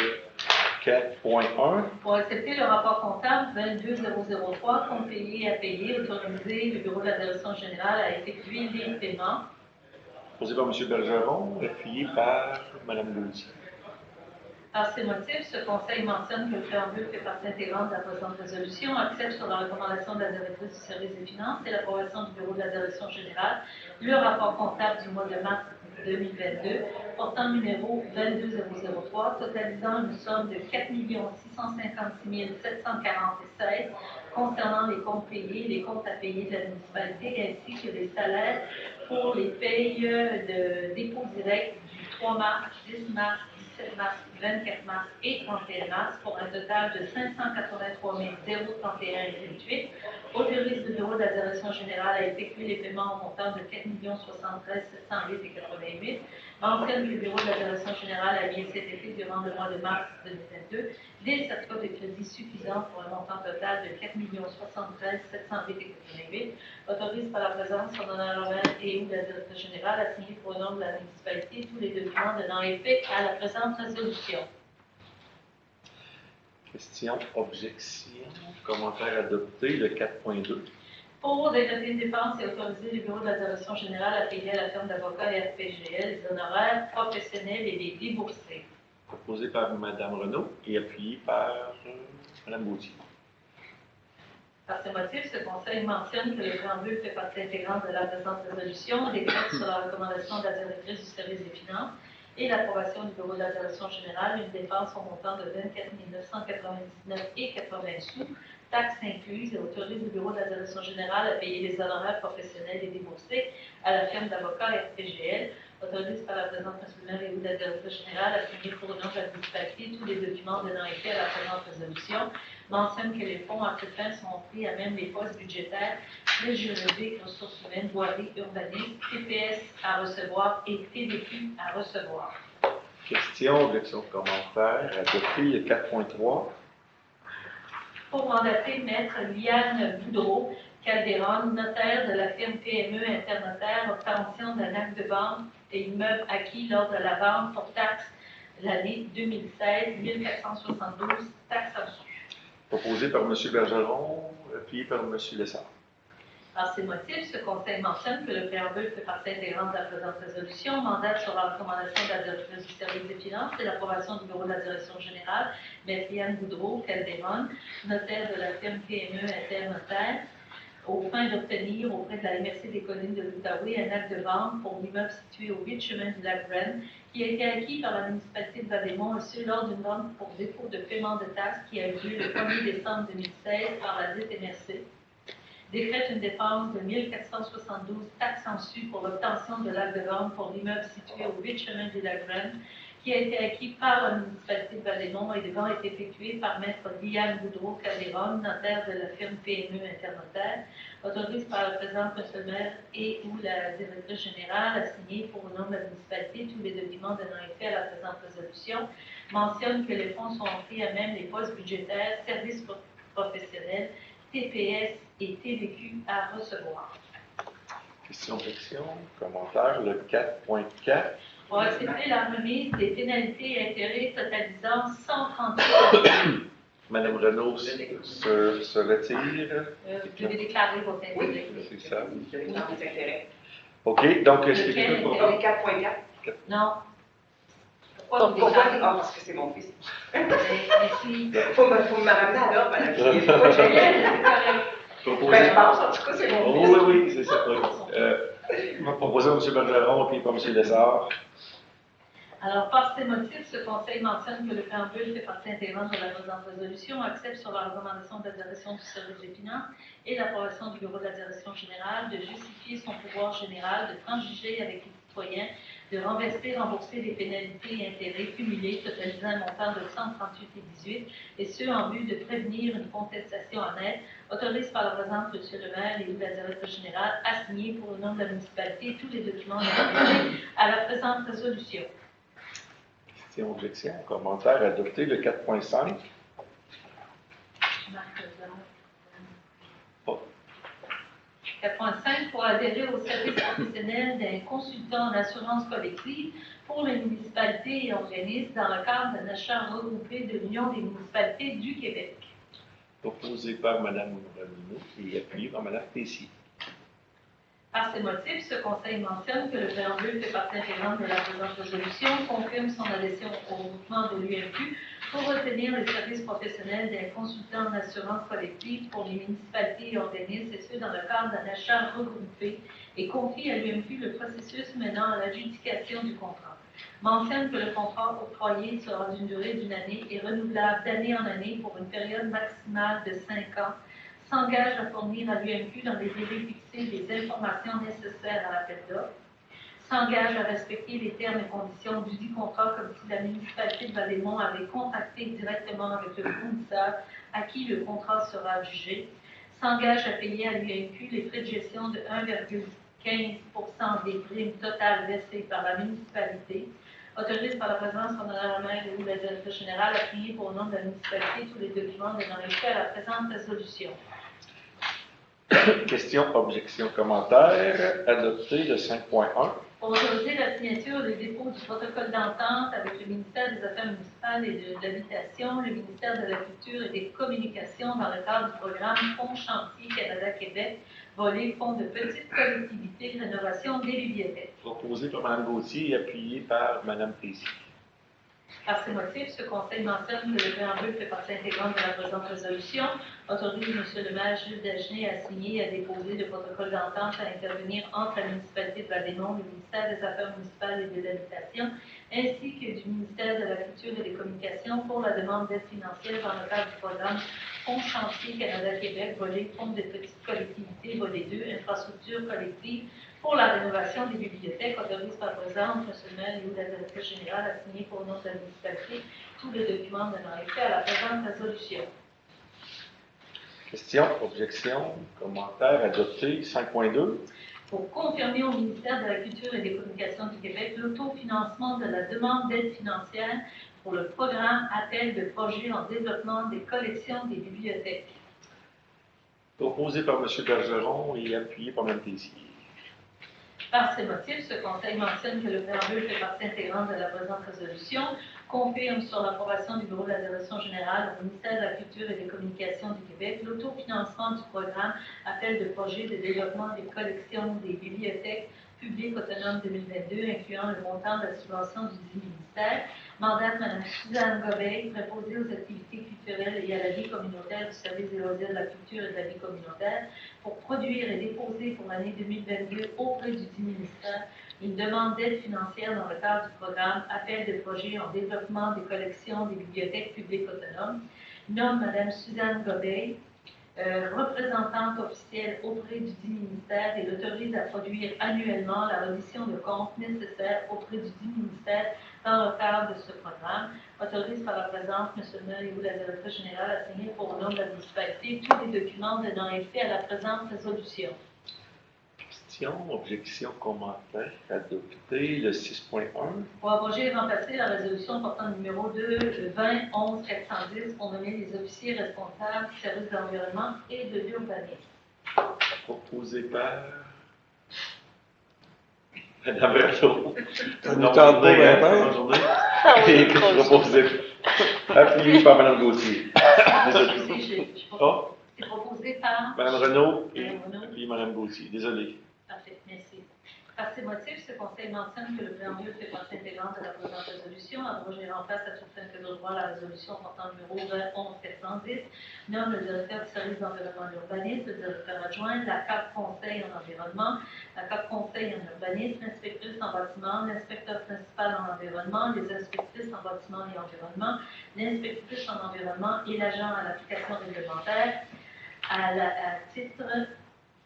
Speaker 1: 4.1.
Speaker 2: Pour accepter le rapport comptable 22003, compte payé à payer, autoriser le bureau de la direction générale à effectuer les paiements.
Speaker 1: Posé par M. Bergeron, appuyé par Mme Gauthier.
Speaker 2: Par ces motifs, ce Conseil mentionne que le préambule fait partie intégrante de la présente résolution, accepte sur la recommandation de la directrice du service des finances et l'approbation du bureau de la direction générale le rapport comptable du mois de mars 2022, portant numéro 22003, totalisant une somme de 4 656 746 concernant les comptes payés, les comptes à payer de la municipalité, ainsi que les salaires pour les payes de dépôt direct du 3 mars, 10 mars, 17 mars, 24 mars et 31 mars, pour un total de 583 031,28, autorise le bureau de la direction générale à effectuer les paiements au montant de 4 073 708,88, mentionne que le bureau de la direction générale a mis cet effet durant le mois de mars 2022 des certificats de crédit suffisants pour un montant total de 4 073 708,88, autorise par la présence son honneur Robert et ou la directrice générale à signer pour le nom de la municipalité tous les documents donnant effet à la présente résolution.
Speaker 1: Question, objection, commentaire adopté, le 4.2.
Speaker 2: Pour dénoter une dépense et autoriser le bureau de la direction générale à payer à la firme d'avocats et RPGL les honoraires professionnels et les débourser.
Speaker 1: Proposé par Mme Renaud et appuyé par Mme Gauthier.
Speaker 2: Par ce motif, ce Conseil mentionne que le préambule fait partie intégrante de la présente résolution, décrète sur la recommandation de la directrice du service des finances et l'approbation du bureau de la direction générale une dépense au montant de 24 999,80 sous, taxes incluses, et autorise le bureau de la direction générale à payer les honoraires professionnels et déboursés à la firme d'avocats RPGL, autorise par la présente maire et ou la directrice générale à signer pour le nom de la municipalité tous les documents donnant effet à la présente résolution, mentionne que les fonds à cette fin sont pris à même les postes budgétaires, les juridiques, ressources humaines, voirie, urbanisme, TPS à recevoir et TVQ à recevoir.
Speaker 1: Question, objection, commentaire, adopté le 4.3.
Speaker 2: Pour mandater Maître Liane Boudreau Calderon, notaire de la firme PME Internotaire, obtention d'un acte de vente et immeuble acquis lors de la vente pour taxe l'année 2016, 1472, taxe en su.
Speaker 1: Proposé par M. Bergeron, appuyé par M. Lessard.
Speaker 2: Par ces motifs, ce Conseil mentionne que le préambule fait partie intégrante de la présente résolution, mandate sur la recommandation de la directrice du service des finances et l'approbation du bureau de la direction générale, Maître Liane Boudreau Calderon, notaire de la firme PME Internotaire, aux fins d'obtenir auprès de la MRC des collines de l'Outaouais un acte de vente pour l'immeuble situé au 8 chemin du lac Bren, qui a été acquis par la municipalité de Vaudémont, et ce lors d'une vente pour défaut de paiement de taxes qui a eu lieu le 1er décembre 2016 par la dite MRC. Décrète une dépense de 1472 taxes en su pour l'obtention de l'acte de vente pour l'immeuble situé au 8 chemin du lac Bren, qui a été acquis par la municipalité de Vaudémont et devant être effectué par Maître Liane Boudreau Calderon, notaire de la firme PME Internotaire, autorise par la présente M. le maire et ou la directrice générale à signer pour le nom de la municipalité tous les documents donnant effet à la présente résolution, mentionne que les fonds sont pris à même les postes budgétaires, services professionnels, TPS et TVQ à recevoir.
Speaker 1: Question, objection, commentaire, le 4.4.
Speaker 2: Pour accepter la remise des pénalités et intérêts totalisant 138
Speaker 1: Madame Renaud se retire.
Speaker 2: Vous devez déclarer vos intérêts.
Speaker 1: C'est ça.
Speaker 9: Je déclare mes intérêts.
Speaker 1: OK, donc est-ce que
Speaker 2: Lequel
Speaker 1: quelqu'un
Speaker 2: intérêt?
Speaker 9: 4.4.
Speaker 2: Non. Pourquoi vous
Speaker 9: Pourquoi?
Speaker 2: déclarez?
Speaker 9: Ah, parce que c'est mon fils.
Speaker 2: Merci.
Speaker 9: Faut me ramener à l'ordre, madame. Pourquoi je
Speaker 1: proposé?
Speaker 9: je pense, en tout cas, c'est mon fils.
Speaker 1: Oui, c'est ça. Proposé par M. Bergeron et par M. Lessard.
Speaker 2: Alors, par ces motifs, ce Conseil mentionne que le préambule fait partie intégrante de la présente résolution, accepte sur la recommandation de la direction du service des finances et l'approbation du bureau de la direction générale de justifier son pouvoir général de transiger avec les citoyens, de rembourser les pénalités et intérêts cumulés totalisant un montant de 138,18, et ce, en vue de prévenir une contestation en aide, autorise par la présente M. le maire et ou la directrice générale à signer pour le nom de la municipalité tous les documents nécessaires à la présente résolution.
Speaker 1: Question, objection, commentaire adopté le 4.5.
Speaker 2: 4.5 pour adhérer au service professionnel d'un consultant en assurance collective pour les municipalités et organismes dans le cadre d'un achat regroupé de l'Union des municipalités du Québec.
Speaker 1: Proposé par Mme Renaud et appuyé par Mme Tessier.
Speaker 2: Par ces motifs, ce Conseil mentionne que le préambule fait partie intégrante de la présente résolution, confirme son adhésion au regroupement de l'UMQ pour retenir les services professionnels d'un consultant en assurance collective pour les municipalités et organismes, et ce dans le cadre d'un achat regroupé, et confie à l'UMQ le processus menant à l'adjudication du contrat. Mentionne que le contrat octroyé sera d'une durée d'une année et renouvelable d'année en année pour une période maximale de 5 ans, s'engage à fournir à l'UMQ dans les délais fixés les informations nécessaires à l'appel d'offres, s'engage à respecter les termes et conditions du dit contrat comme si la municipalité de Val-des-Monts avait contacté directement avec le fournisseur à qui le contrat sera adjugé, s'engage à payer à l'UMQ les frais de gestion de 1,15% des primes totales versées par la municipalité, autorise par la présence honorable maire ou la directrice générale à signer pour le nom de la municipalité tous les documents donnant effet à la présente résolution.
Speaker 1: Questions, objections, commentaires. Adopté le 5.1.
Speaker 2: Pour autoriser la signature et le dépôt du protocole d'entente avec le ministère des Affaires municipales et de l'Habitation, le ministère de la Culture et des Communications dans le cadre du programme Fonds Chantier Canada-Québec, volet Fonds de petites collectivités, rénovation des bibliothèques.
Speaker 1: Proposé par Mme Gauthier et appuyé par Mme Tessier.
Speaker 2: Par ces motifs, ce Conseil mentionne que le préambule fait partie intégrante de la présente résolution, autorise M. le maire Gilles Dagenet à signer et à déposer le protocole d'entente à intervenir entre la municipalité de Val-des-Monts, le ministère des Affaires municipales et de l'Habitation, ainsi que du ministère de la Culture et des Communications pour la demande d'aide financière dans le cadre du programme Fonds Chantier Canada-Québec, volet Fonds de petites collectivités, volet 2, infrastructures collectives, pour la rénovation des bibliothèques, autorise par présence M. le maire ou la directrice générale à signer pour le nom de la municipalité tous les documents donnant effet à la présente résolution.
Speaker 1: Questions, objections, commentaires. Adopté 5.2.
Speaker 2: Pour confirmer au ministère de la Culture et des Communications du Québec l'autofinancement de la demande d'aide financière pour le programme Appel de projets en développement des collections des bibliothèques.
Speaker 1: Proposé par M. Bergeron et appuyé par Mme Tessier.
Speaker 2: Par ces motifs, ce Conseil mentionne que le préambule fait partie intégrante de la présente résolution, confirme sur l'approbation du Bureau de la Direction générale au ministère de la Culture et des Communications du Québec l'autofinancement du programme Appel de projet de développement des collections des bibliothèques publiques autonomes 2022, incluant le montant de la subvention du dit ministère, mandate Mme Suzanne Gobeil, préposée aux activités culturelles et à la vie communautaire du service des loisirs de la culture et de la vie communautaire, pour produire et déposer pour l'année 2022 auprès du dit ministère une demande d'aide financière dans le cadre du programme Appel de projet en développement des collections des bibliothèques publiques autonomes, nomme Mme Suzanne Gobeil, représentante officielle auprès du dit ministère, et l'autorise à produire annuellement la reddition de comptes nécessaires auprès du dit ministère dans le cadre de ce programme, autorise par la présence M. le maire ou la directrice générale à signer pour le nom de la municipalité tous les documents donnant effet à la présente résolution.
Speaker 1: Questions, objections, commentaires. Adopté le 6.1.
Speaker 2: Pour abroger et remplacer la résolution portant le numéro 2-20-11-410 pour nommer les officiers responsables du service de l'environnement et de l'urbanisme.
Speaker 1: Proposé par Mme Bergeron.
Speaker 5: Ça nous tente pas,
Speaker 1: bonne journée. Et proposé, appuyé par Mme Gauthier.
Speaker 2: C'est proposé par
Speaker 1: Mme Renaud et appuyé Mme Gauthier. Désolé.
Speaker 2: Parfait, merci. Par ces motifs, ce Conseil mentionne que le préambule fait partie intégrante de la présente résolution, abroger et remplace à toute fin que de droit la résolution portant le numéro 20-11-410, nomme le directeur du service d'environnement et d'urbanisme, le directeur adjoint, la CAP Conseil en environnement, la CAP Conseil en urbanisme, l'inspectrice en bâtiment, l'inspecteur principal en environnement, les inspectrices en bâtiment et environnement, l'inspectrice en environnement et l'agent à l'application réglementaire à titre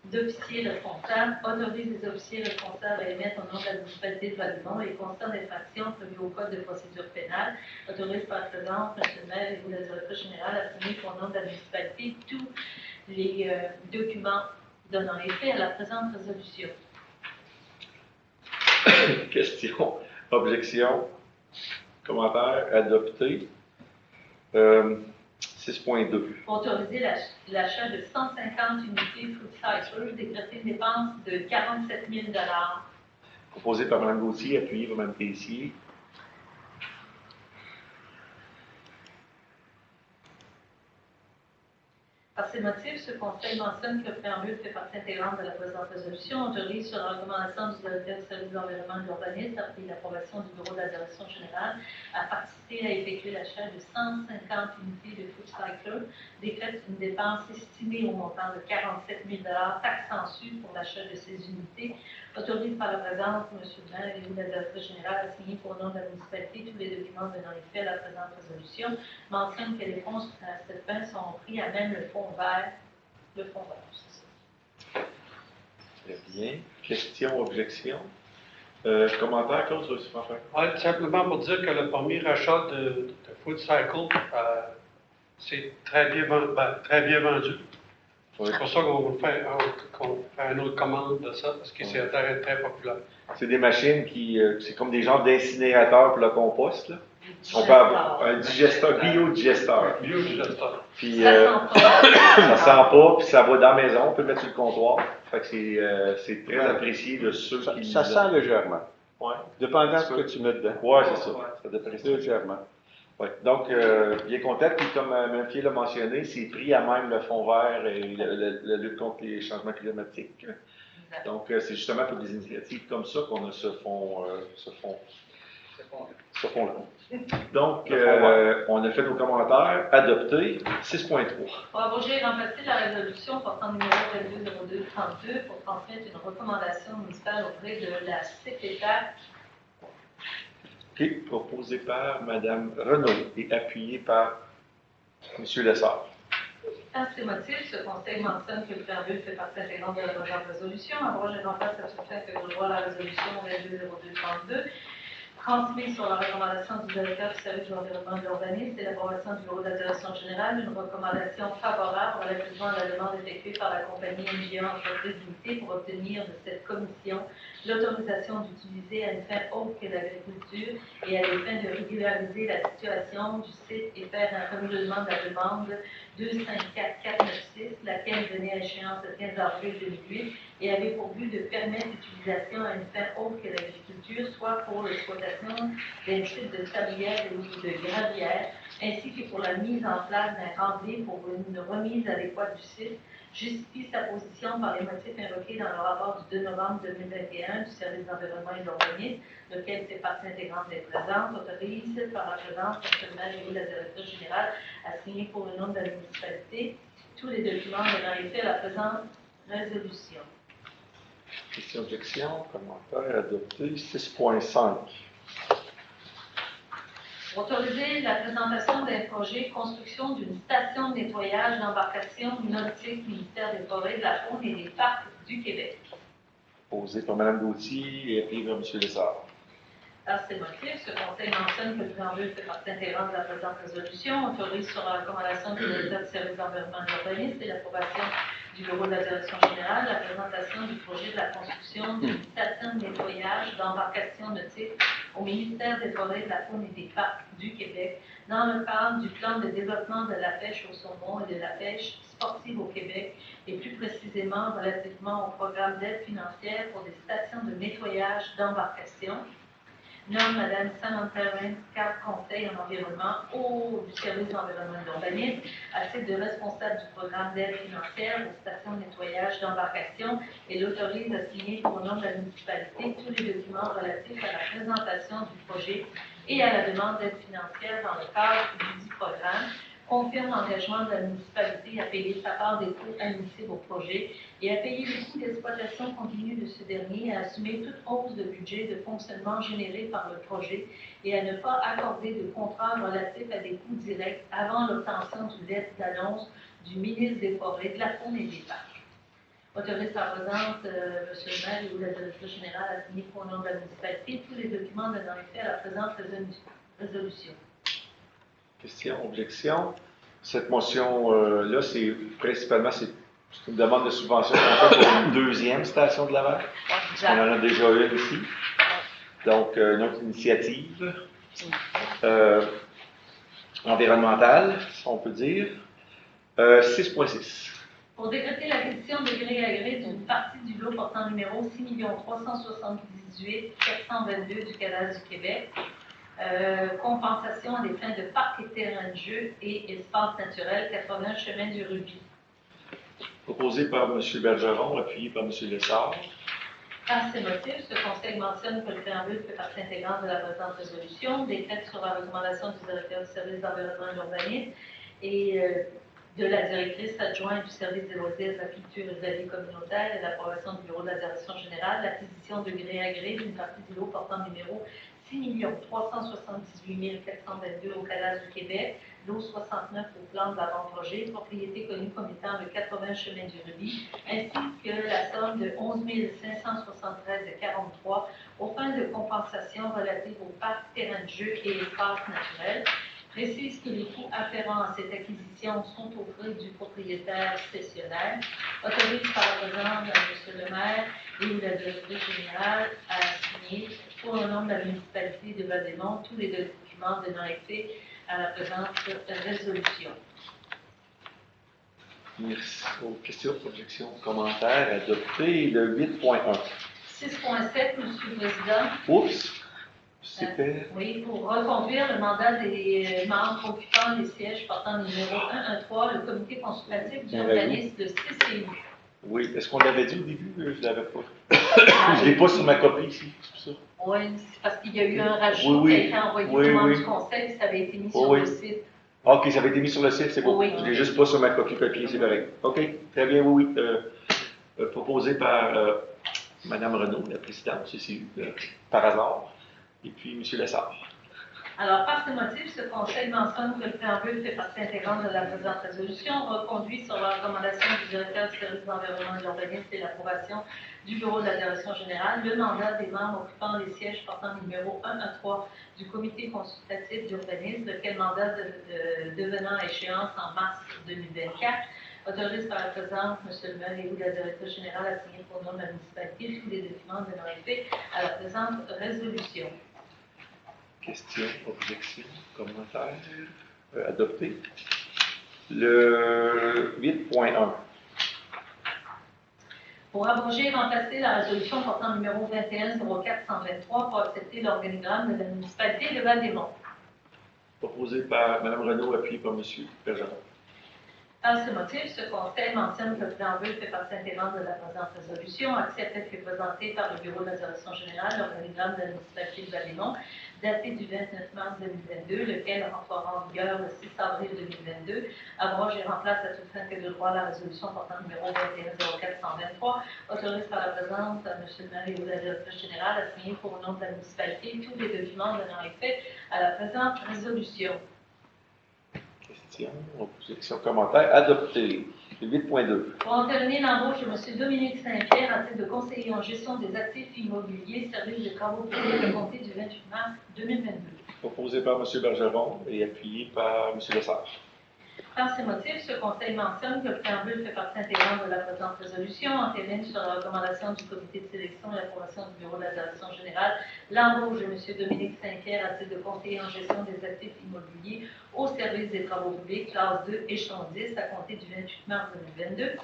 Speaker 2: d'officiers responsables, autorise les officiers responsables à émettre au nom de la municipalité de Val-des-Monts les constats d'infraction prévus au Code de procédure pénale, autorise par la présence M. le maire et la directrice générale à signer pour le nom de la municipalité tous les documents donnant effet à la présente résolution.
Speaker 1: Questions, objections, commentaires. Adopté. 6.2.
Speaker 2: Autoriser l'achat de 150 unités Food Cycle, décréter une dépense de 47 000 $.
Speaker 1: Proposé par Mme Gauthier, appuyé par Mme Tessier.
Speaker 2: Par ces motifs, ce Conseil mentionne que le préambule fait partie intégrante de la présente résolution, autorise sur la recommandation du directeur du service d'environnement et de l'urbanisme, après l'approbation du bureau de la direction générale, à participer à effectuer l'achat de 150 unités de Food Cycle, décrète une dépense estimée au montant de 47 000 $, taxe census pour l'achat de ces unités, autorise par la présence de M. le maire et de la directrice générale à signer pour le nom de la municipalité tous les documents donnant effet à la présente résolution, mentionne que les fonds à cette fin sont pris à même le fonds vert. Le fonds vert, c'est ça.
Speaker 1: Très bien. Questions, objections? Commentaires, Claude, sur ce point?
Speaker 10: Oui, simplement pour dire que le premier rachat de Food Cycle, c'est très bien vendu.
Speaker 1: Oui.
Speaker 10: C'est pour ça qu'on fait une autre commande de ça, parce que c'est très populaire.
Speaker 1: C'est des machines qui, c'est comme des genres d'incinérateurs pour le compost, là. On peut avoir un digesteur, biodigesteur.
Speaker 10: Biodigesteur.
Speaker 1: Puis ça sent pas, puis ça va dans la maison, on peut le mettre sur le comptoir. Fait que c'est très apprécié de ceux qui...
Speaker 5: Ça sent légèrement.
Speaker 1: Oui.
Speaker 5: Dépendant de ce que tu mets dedans.
Speaker 1: Oui, c'est ça. Ça dépend.
Speaker 5: Légèrement.
Speaker 1: Ouais. Donc, bien content. Puis, comme Mme Fier l'a mentionné, c'est pris à même le fonds vert et la lutte contre les changements climatiques. Donc, c'est justement pour des initiatives comme ça qu'on a ce fonds-là. Donc, on a fait nos commentaires. Adopté. 6.3.
Speaker 2: Pour abroger et remplacer la résolution portant numéro 220232 pour transmettre une recommandation municipale auprès de la CPTAC.
Speaker 1: OK. Proposé par Mme Renaud et appuyé par M. Lessard.
Speaker 2: À ces motifs, ce Conseil mentionne que le préambule fait partie intégrante de la présente résolution. Abroge et remplace à ce fait que je vois la résolution 220232 transmet sur la recommandation du directeur du service de l'environnement et de l'urbanisme et l'approbation du bureau de la direction générale, une recommandation favorable relativement à la demande effectuée par la compagnie MGA Entreprise Limitée pour obtenir de cette commission l'autorisation d'utiliser à une fin autre que l'agriculture et à des fins de régulariser la situation du site et faire un renouvellement de la demande 254496, laquelle venait à échéance le 15 avril 2008 et avait pour but de permettre l'utilisation à une fin autre que l'agriculture, soit pour l'exploitation d'un site de sablières et de gravières, ainsi que pour la mise en place d'un rendu pour une remise adéquate du site, justifie sa position par les motifs invoqués dans le rapport du 2 novembre 2021 du service d'environnement et de l'urbanisme, lequel fait partie intégrante des présentes, autorise par la présence de la directrice générale à signer pour le nom de la municipalité tous les documents donnant effet à la présente résolution.
Speaker 1: Question, objection, commentaire adopté. 6.5.
Speaker 2: Autoriser la présentation d'un projet construction d'une station de nettoyage d'embarcation nautique ministère des Forêts, de la Faune et des Parcs du Québec.
Speaker 1: Posé par Mme Gauthier et appuyé par M. Lessard.
Speaker 2: Par ces motifs, ce Conseil mentionne que le préambule fait partie intégrante de la présente résolution, autorise sur la recommandation du directeur du service d'environnement et de l'urbanisme et l'approbation du bureau de la direction générale, la présentation du projet de la construction d'une station de nettoyage d'embarcations nautiques au ministère des Forêts, de la Faune et des Parcs du Québec, dans le cadre du plan de développement de la pêche au saumon et de la pêche sportive au Québec, et plus précisément relativement au programme d'aide financière pour des stations de nettoyage d'embarcations. Nomme Mme Samantha Rance, carte conseil en environnement du service d'environnement et d'urbanisme, à titre de responsable du programme d'aide financière aux stations de nettoyage d'embarcations et l'autorise à signer pour le nom de la municipalité tous les documents relatifs à la présentation du projet et à la demande d'aide financière dans le cadre du programme, confirme l'engagement de la municipalité à payer sa part des coûts admissibles au projet et à payer les coûts d'exploitation continue de ce dernier, et à assumer toute hausse de budget de fonctionnement généré par le projet et à ne pas accorder de contrat relatif à des coûts directs avant l'obtention du lettre d'annonce du ministre des Forêts, de la Faune et des Parcs. Autorise par présence M. le maire ou la directrice générale à signer pour le nom de la municipalité tous les documents donnant effet à la présente résolution.
Speaker 1: Question, objection. Cette motion-là, c'est principalement une demande de subvention qu'on fait pour une deuxième station de Laval. On en a déjà une ici. Donc, notre initiative. environnementale, si on peut dire. 6.6.
Speaker 2: Pour décréter l'acquisition de gré à gré d'une partie du lot portant numéro 6 378 422 du cadastre du Québec, compensation à des fins de parc et terrain de jeu et espace naturel 80 chemin du Rubis.
Speaker 1: Proposé par M. Bergeron, appuyé par M. Lessard.
Speaker 2: Par ces motifs, ce Conseil mentionne que le préambule fait partie intégrante de la présente résolution, décrète sur la recommandation du directeur du service d'environnement et d'urbanisme et de la directrice adjointe du service des loisirs, de la culture et de la vie communautaire et l'approbation du bureau de la direction générale, l'acquisition de gré à gré d'une partie du lot portant numéro 6 378 422 au cadastre du Québec, lot 69 au plan de l'avant-projet, propriété connue comme étant le 80 chemin du Rubis, ainsi que la somme de 11 573,43 aux fins de compensation relatives au parc, terrain de jeu et espace naturel. Précise que les coûts afférents à cette acquisition sont aux frais du propriétaire cessionnaire. Autorise par la présence de M. le maire et ou la directrice générale à signer pour le nom de la municipalité de Val-des-Monts tous les documents donnant effet à la présente résolution.
Speaker 1: Merci. Autres questions, objections, commentaires, adopté. Le 8.1.
Speaker 2: 6.7, M. le Président.
Speaker 1: Oups. C'était.
Speaker 2: Oui, pour reconduire le mandat des membres occupant les sièges portant le numéro 113, le comité consultatif du organisme de CCU.
Speaker 1: Oui, est-ce qu'on l'avait dit au début? Je ne l'avais pas. Je ne l'ai pas sur ma copie ici, c'est ça?
Speaker 2: Oui, c'est parce qu'il y a eu un rajout qui a été envoyé aux membres du conseil, ça avait été mis sur le site.
Speaker 1: OK, ça avait été mis sur le site, c'est bon. Je ne l'ai juste pas sur ma copie papier, c'est correct. OK, très bien, oui. Proposé par Mme Renaud, la présidente CCU, par hasard. Et puis, M. Lessard.
Speaker 2: Alors, par ces motifs, ce Conseil mentionne que le préambule fait partie intégrante de la présente résolution, reconduit sur la recommandation du directeur du service d'environnement et d'urbanisme et l'approbation du bureau de la direction générale, le mandat des membres occupant les sièges portant le numéro 113 du comité consultatif d'urbanisme, lequel mandat devenant à échéance en mars 2024, autorise par la présence M. le maire et ou la directrice générale à signer pour le nom de la municipalité tous les documents donnant effet à la présente résolution.
Speaker 1: Questions, objections, commentaires, adopté. Le 8.1.
Speaker 2: Pour abroger et remplacer la résolution portant numéro 21-04-123 pour accepter l'organigramme de la municipalité de Val-des-Monts.
Speaker 1: Proposé par Mme Renaud, appuyé par M. Bergeron.
Speaker 2: Par ce motif, ce Conseil mentionne que le préambule fait partie intégrante de la présente résolution, accepte que présenté par le bureau de la direction générale l'organigramme de la municipalité de Val-des-Monts, daté du 29 mars 2022, lequel entrera en vigueur le 6 avril 2022, abroge et remplace à toute fin que de droit la résolution portant numéro 21-04-123, autorise par la présence à M. le maire et la directrice générale à signer pour le nom de la municipalité tous les documents donnant effet à la présente résolution.
Speaker 1: Questions, objections, commentaires, adopté. Le 8.2.
Speaker 2: Pour entériner l'embauche de M. Dominique Saint-Pierre à titre de conseiller en gestion des actifs immobiliers, service de travaux publics à compter du 28 mars 2022.
Speaker 1: Proposé par M. Bergeron et appuyé par M. Lessard.
Speaker 2: Par ces motifs, ce Conseil mentionne que le préambule fait partie intégrante de la présente résolution, entérine sur la recommandation du comité de sélection et l'approbation du bureau de la direction générale l'embauche de M. Dominique Saint-Pierre à titre de conseiller en gestion des actifs immobiliers au service des travaux publics, classe 2, échelon 10, à compter du 28 mars 2022.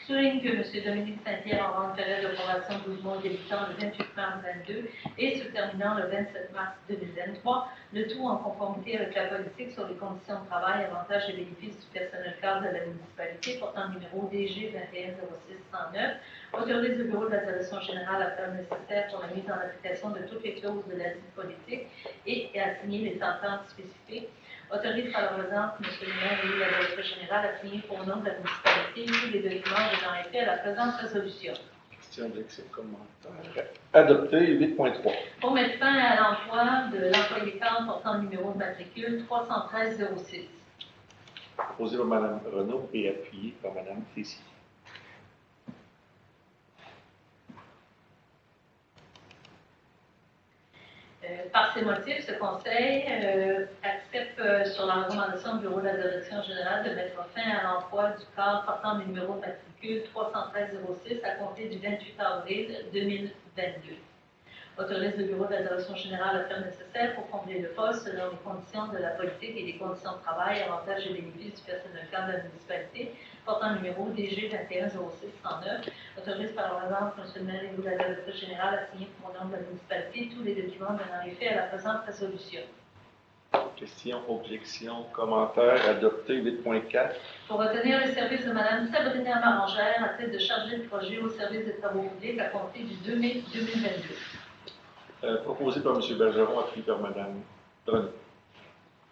Speaker 2: Souligne que M. Dominique Saint-Pierre aura une période d'approbation 12 mois débutant le 28 mars 2022 et se terminant le 27 mars 2023, le tout en conformité avec la politique sur les conditions de travail, avantages et bénéfices du personnel cadre de la municipalité portant numéro DG 210609, autorise le bureau de la direction générale à faire le nécessaire pour la mise en application de toutes les clauses de la dite politique et à signer les ententes spécifiques. Autorise par la présence M. le maire et la directrice générale à signer pour le nom de la municipalité tous les documents donnant effet à la présente résolution.
Speaker 1: Questions, objections, commentaires. Adopté. 8.3.
Speaker 2: Pour mettre fin à l'emploi de l'employé cadre portant le numéro de matricule 313-06.
Speaker 1: Proposé par Mme Renaud et appuyé par Mme Tessier.
Speaker 2: Par ces motifs, ce Conseil accepte sur la recommandation du bureau de la direction générale de mettre fin à l'emploi du cadre portant le numéro de matricule 313-06 à compter du 28 avril 2022. Autorise le bureau de la direction générale à faire nécessaire pour combler le poste selon les conditions de la politique et les conditions de travail, avantages et bénéfices du personnel cadre de la municipalité, portant numéro DG 2106-109. Autorise par la présence M. le maire et de la directrice générale à signer pour le nom de la municipalité tous les documents donnant effet à la présente résolution.
Speaker 1: Questions, objections, commentaires, adopté 8.4.
Speaker 2: Pour retenir les services de Mme Sabrina Marangère à titre de chargée de projet au service des travaux publics à compter du 2 mai 2022.
Speaker 1: Proposé par M. Bergeron, appuyé par Mme Renaud.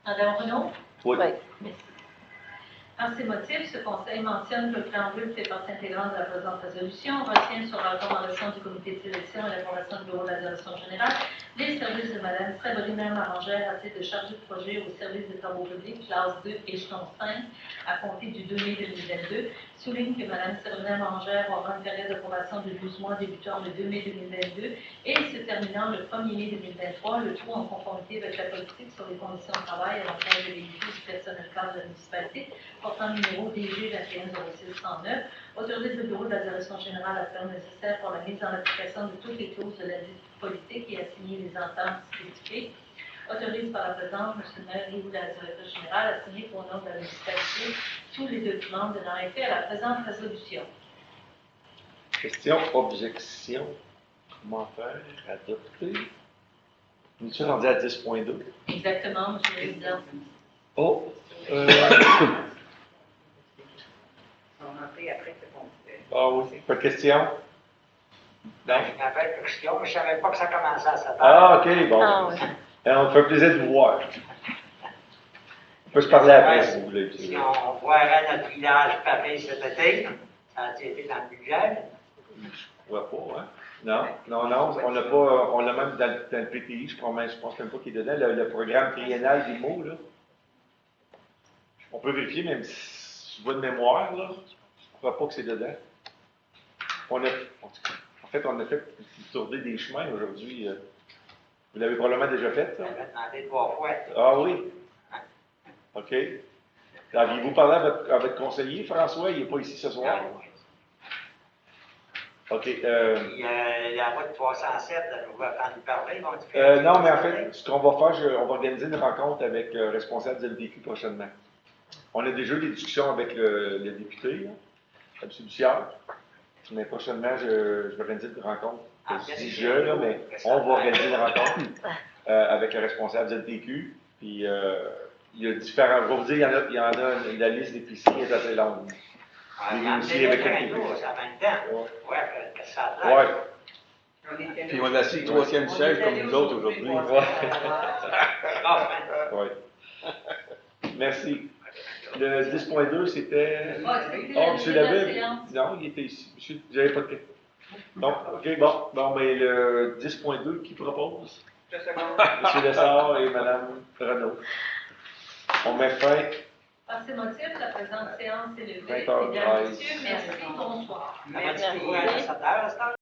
Speaker 2: Madame Renaud?
Speaker 1: Oui.
Speaker 2: Merci. En ces motifs, ce Conseil mentionne que le préambule fait partie intégrante de la présente résolution, retient sur la recommandation du comité de sélection et l'approbation du bureau de la direction générale les services de Mme Sabrina Marangère à titre de chargée de projet au service des travaux publics, classe 2, échelon 5, à compter du 2 mai 2022, souligne que Mme Sabrina Marangère aura une période d'approbation de 12 mois débutant le 2 mai 2022 et se terminant le 1er mai 2023, le tout en conformité avec la politique sur les conditions de travail à l'encontre des bénéfices du personnel cadre de la municipalité, portant numéro DG 2106-109, autorise le bureau de la direction générale à faire nécessaire pour la mise en application de toutes les clauses de la vie politique et à signer les ententes spécifiques, autorise par la présence M. le maire et ou la directrice générale à signer pour le nom de la municipalité tous les documents donnant effet à la présente résolution.
Speaker 1: Questions, objections, commentaires, adopté. Nous sommes rendus à 10.2.
Speaker 2: Exactement, M. le Président.
Speaker 1: Oh! Ah oui, pas de questions?
Speaker 16: Je m'appelle question, je ne savais pas que ça commençait à 7 heures.
Speaker 1: Ah, OK, bon.
Speaker 14: Ah, oui.
Speaker 1: On me fait plaisir de vous voir. On peut se parler après, si vous voulez.
Speaker 16: Si on voirait notre village pareil cet été, ça a été dans le budget.
Speaker 1: Je vois pas, hein? Non, on l'a pas, on l'a même dans le PTI, je pense même pas qu'il est dedans, le programme triennal des mots, là. On peut vérifier, même si je vois de mémoire, là, je ne crois pas que c'est dedans. En fait, on a fait une tournée des chemins aujourd'hui. Vous l'avez probablement déjà fait, ça?
Speaker 16: J'avais demandé 3 fois.
Speaker 1: Ah oui? OK. Aviez-vous parlé à votre conseiller, François? Il n'est pas ici ce soir. OK.
Speaker 16: Puis la route 307, on va en parler, vont faire.
Speaker 1: Non, mais en fait, ce qu'on va faire, on va organiser une rencontre avec le responsable du LDQ prochainement. On a déjà eu des discussions avec le député, là, M. Bussière. Mais prochainement, je vais organiser une rencontre. Je dis je, là, mais on va organiser une rencontre avec le responsable du LDQ. Puis, il y a différents. Je vais vous dire, il y en a la liste des piscines est assez longue.
Speaker 16: Il y en a
Speaker 1: aussi avec
Speaker 16: ça a 20 ans. Ouais, que ça a
Speaker 1: ouais.
Speaker 5: Puis on a assis le 3e siège comme nous autres aujourd'hui.
Speaker 1: Ouais. Merci. Le 10.2, c'était. Oh, M. Labbé? Non, il était ici. Monsieur, vous n'avez pas de question. Non, OK, bon. Bon, mais le 10.2, qui propose? M. Lessard et Mme Renaud. On met fin.
Speaker 2: Par ces motifs, la présente séance est levée.
Speaker 1: 20h13.
Speaker 2: Mesdames, Messieurs, merci, bonsoir.
Speaker 16: Merci.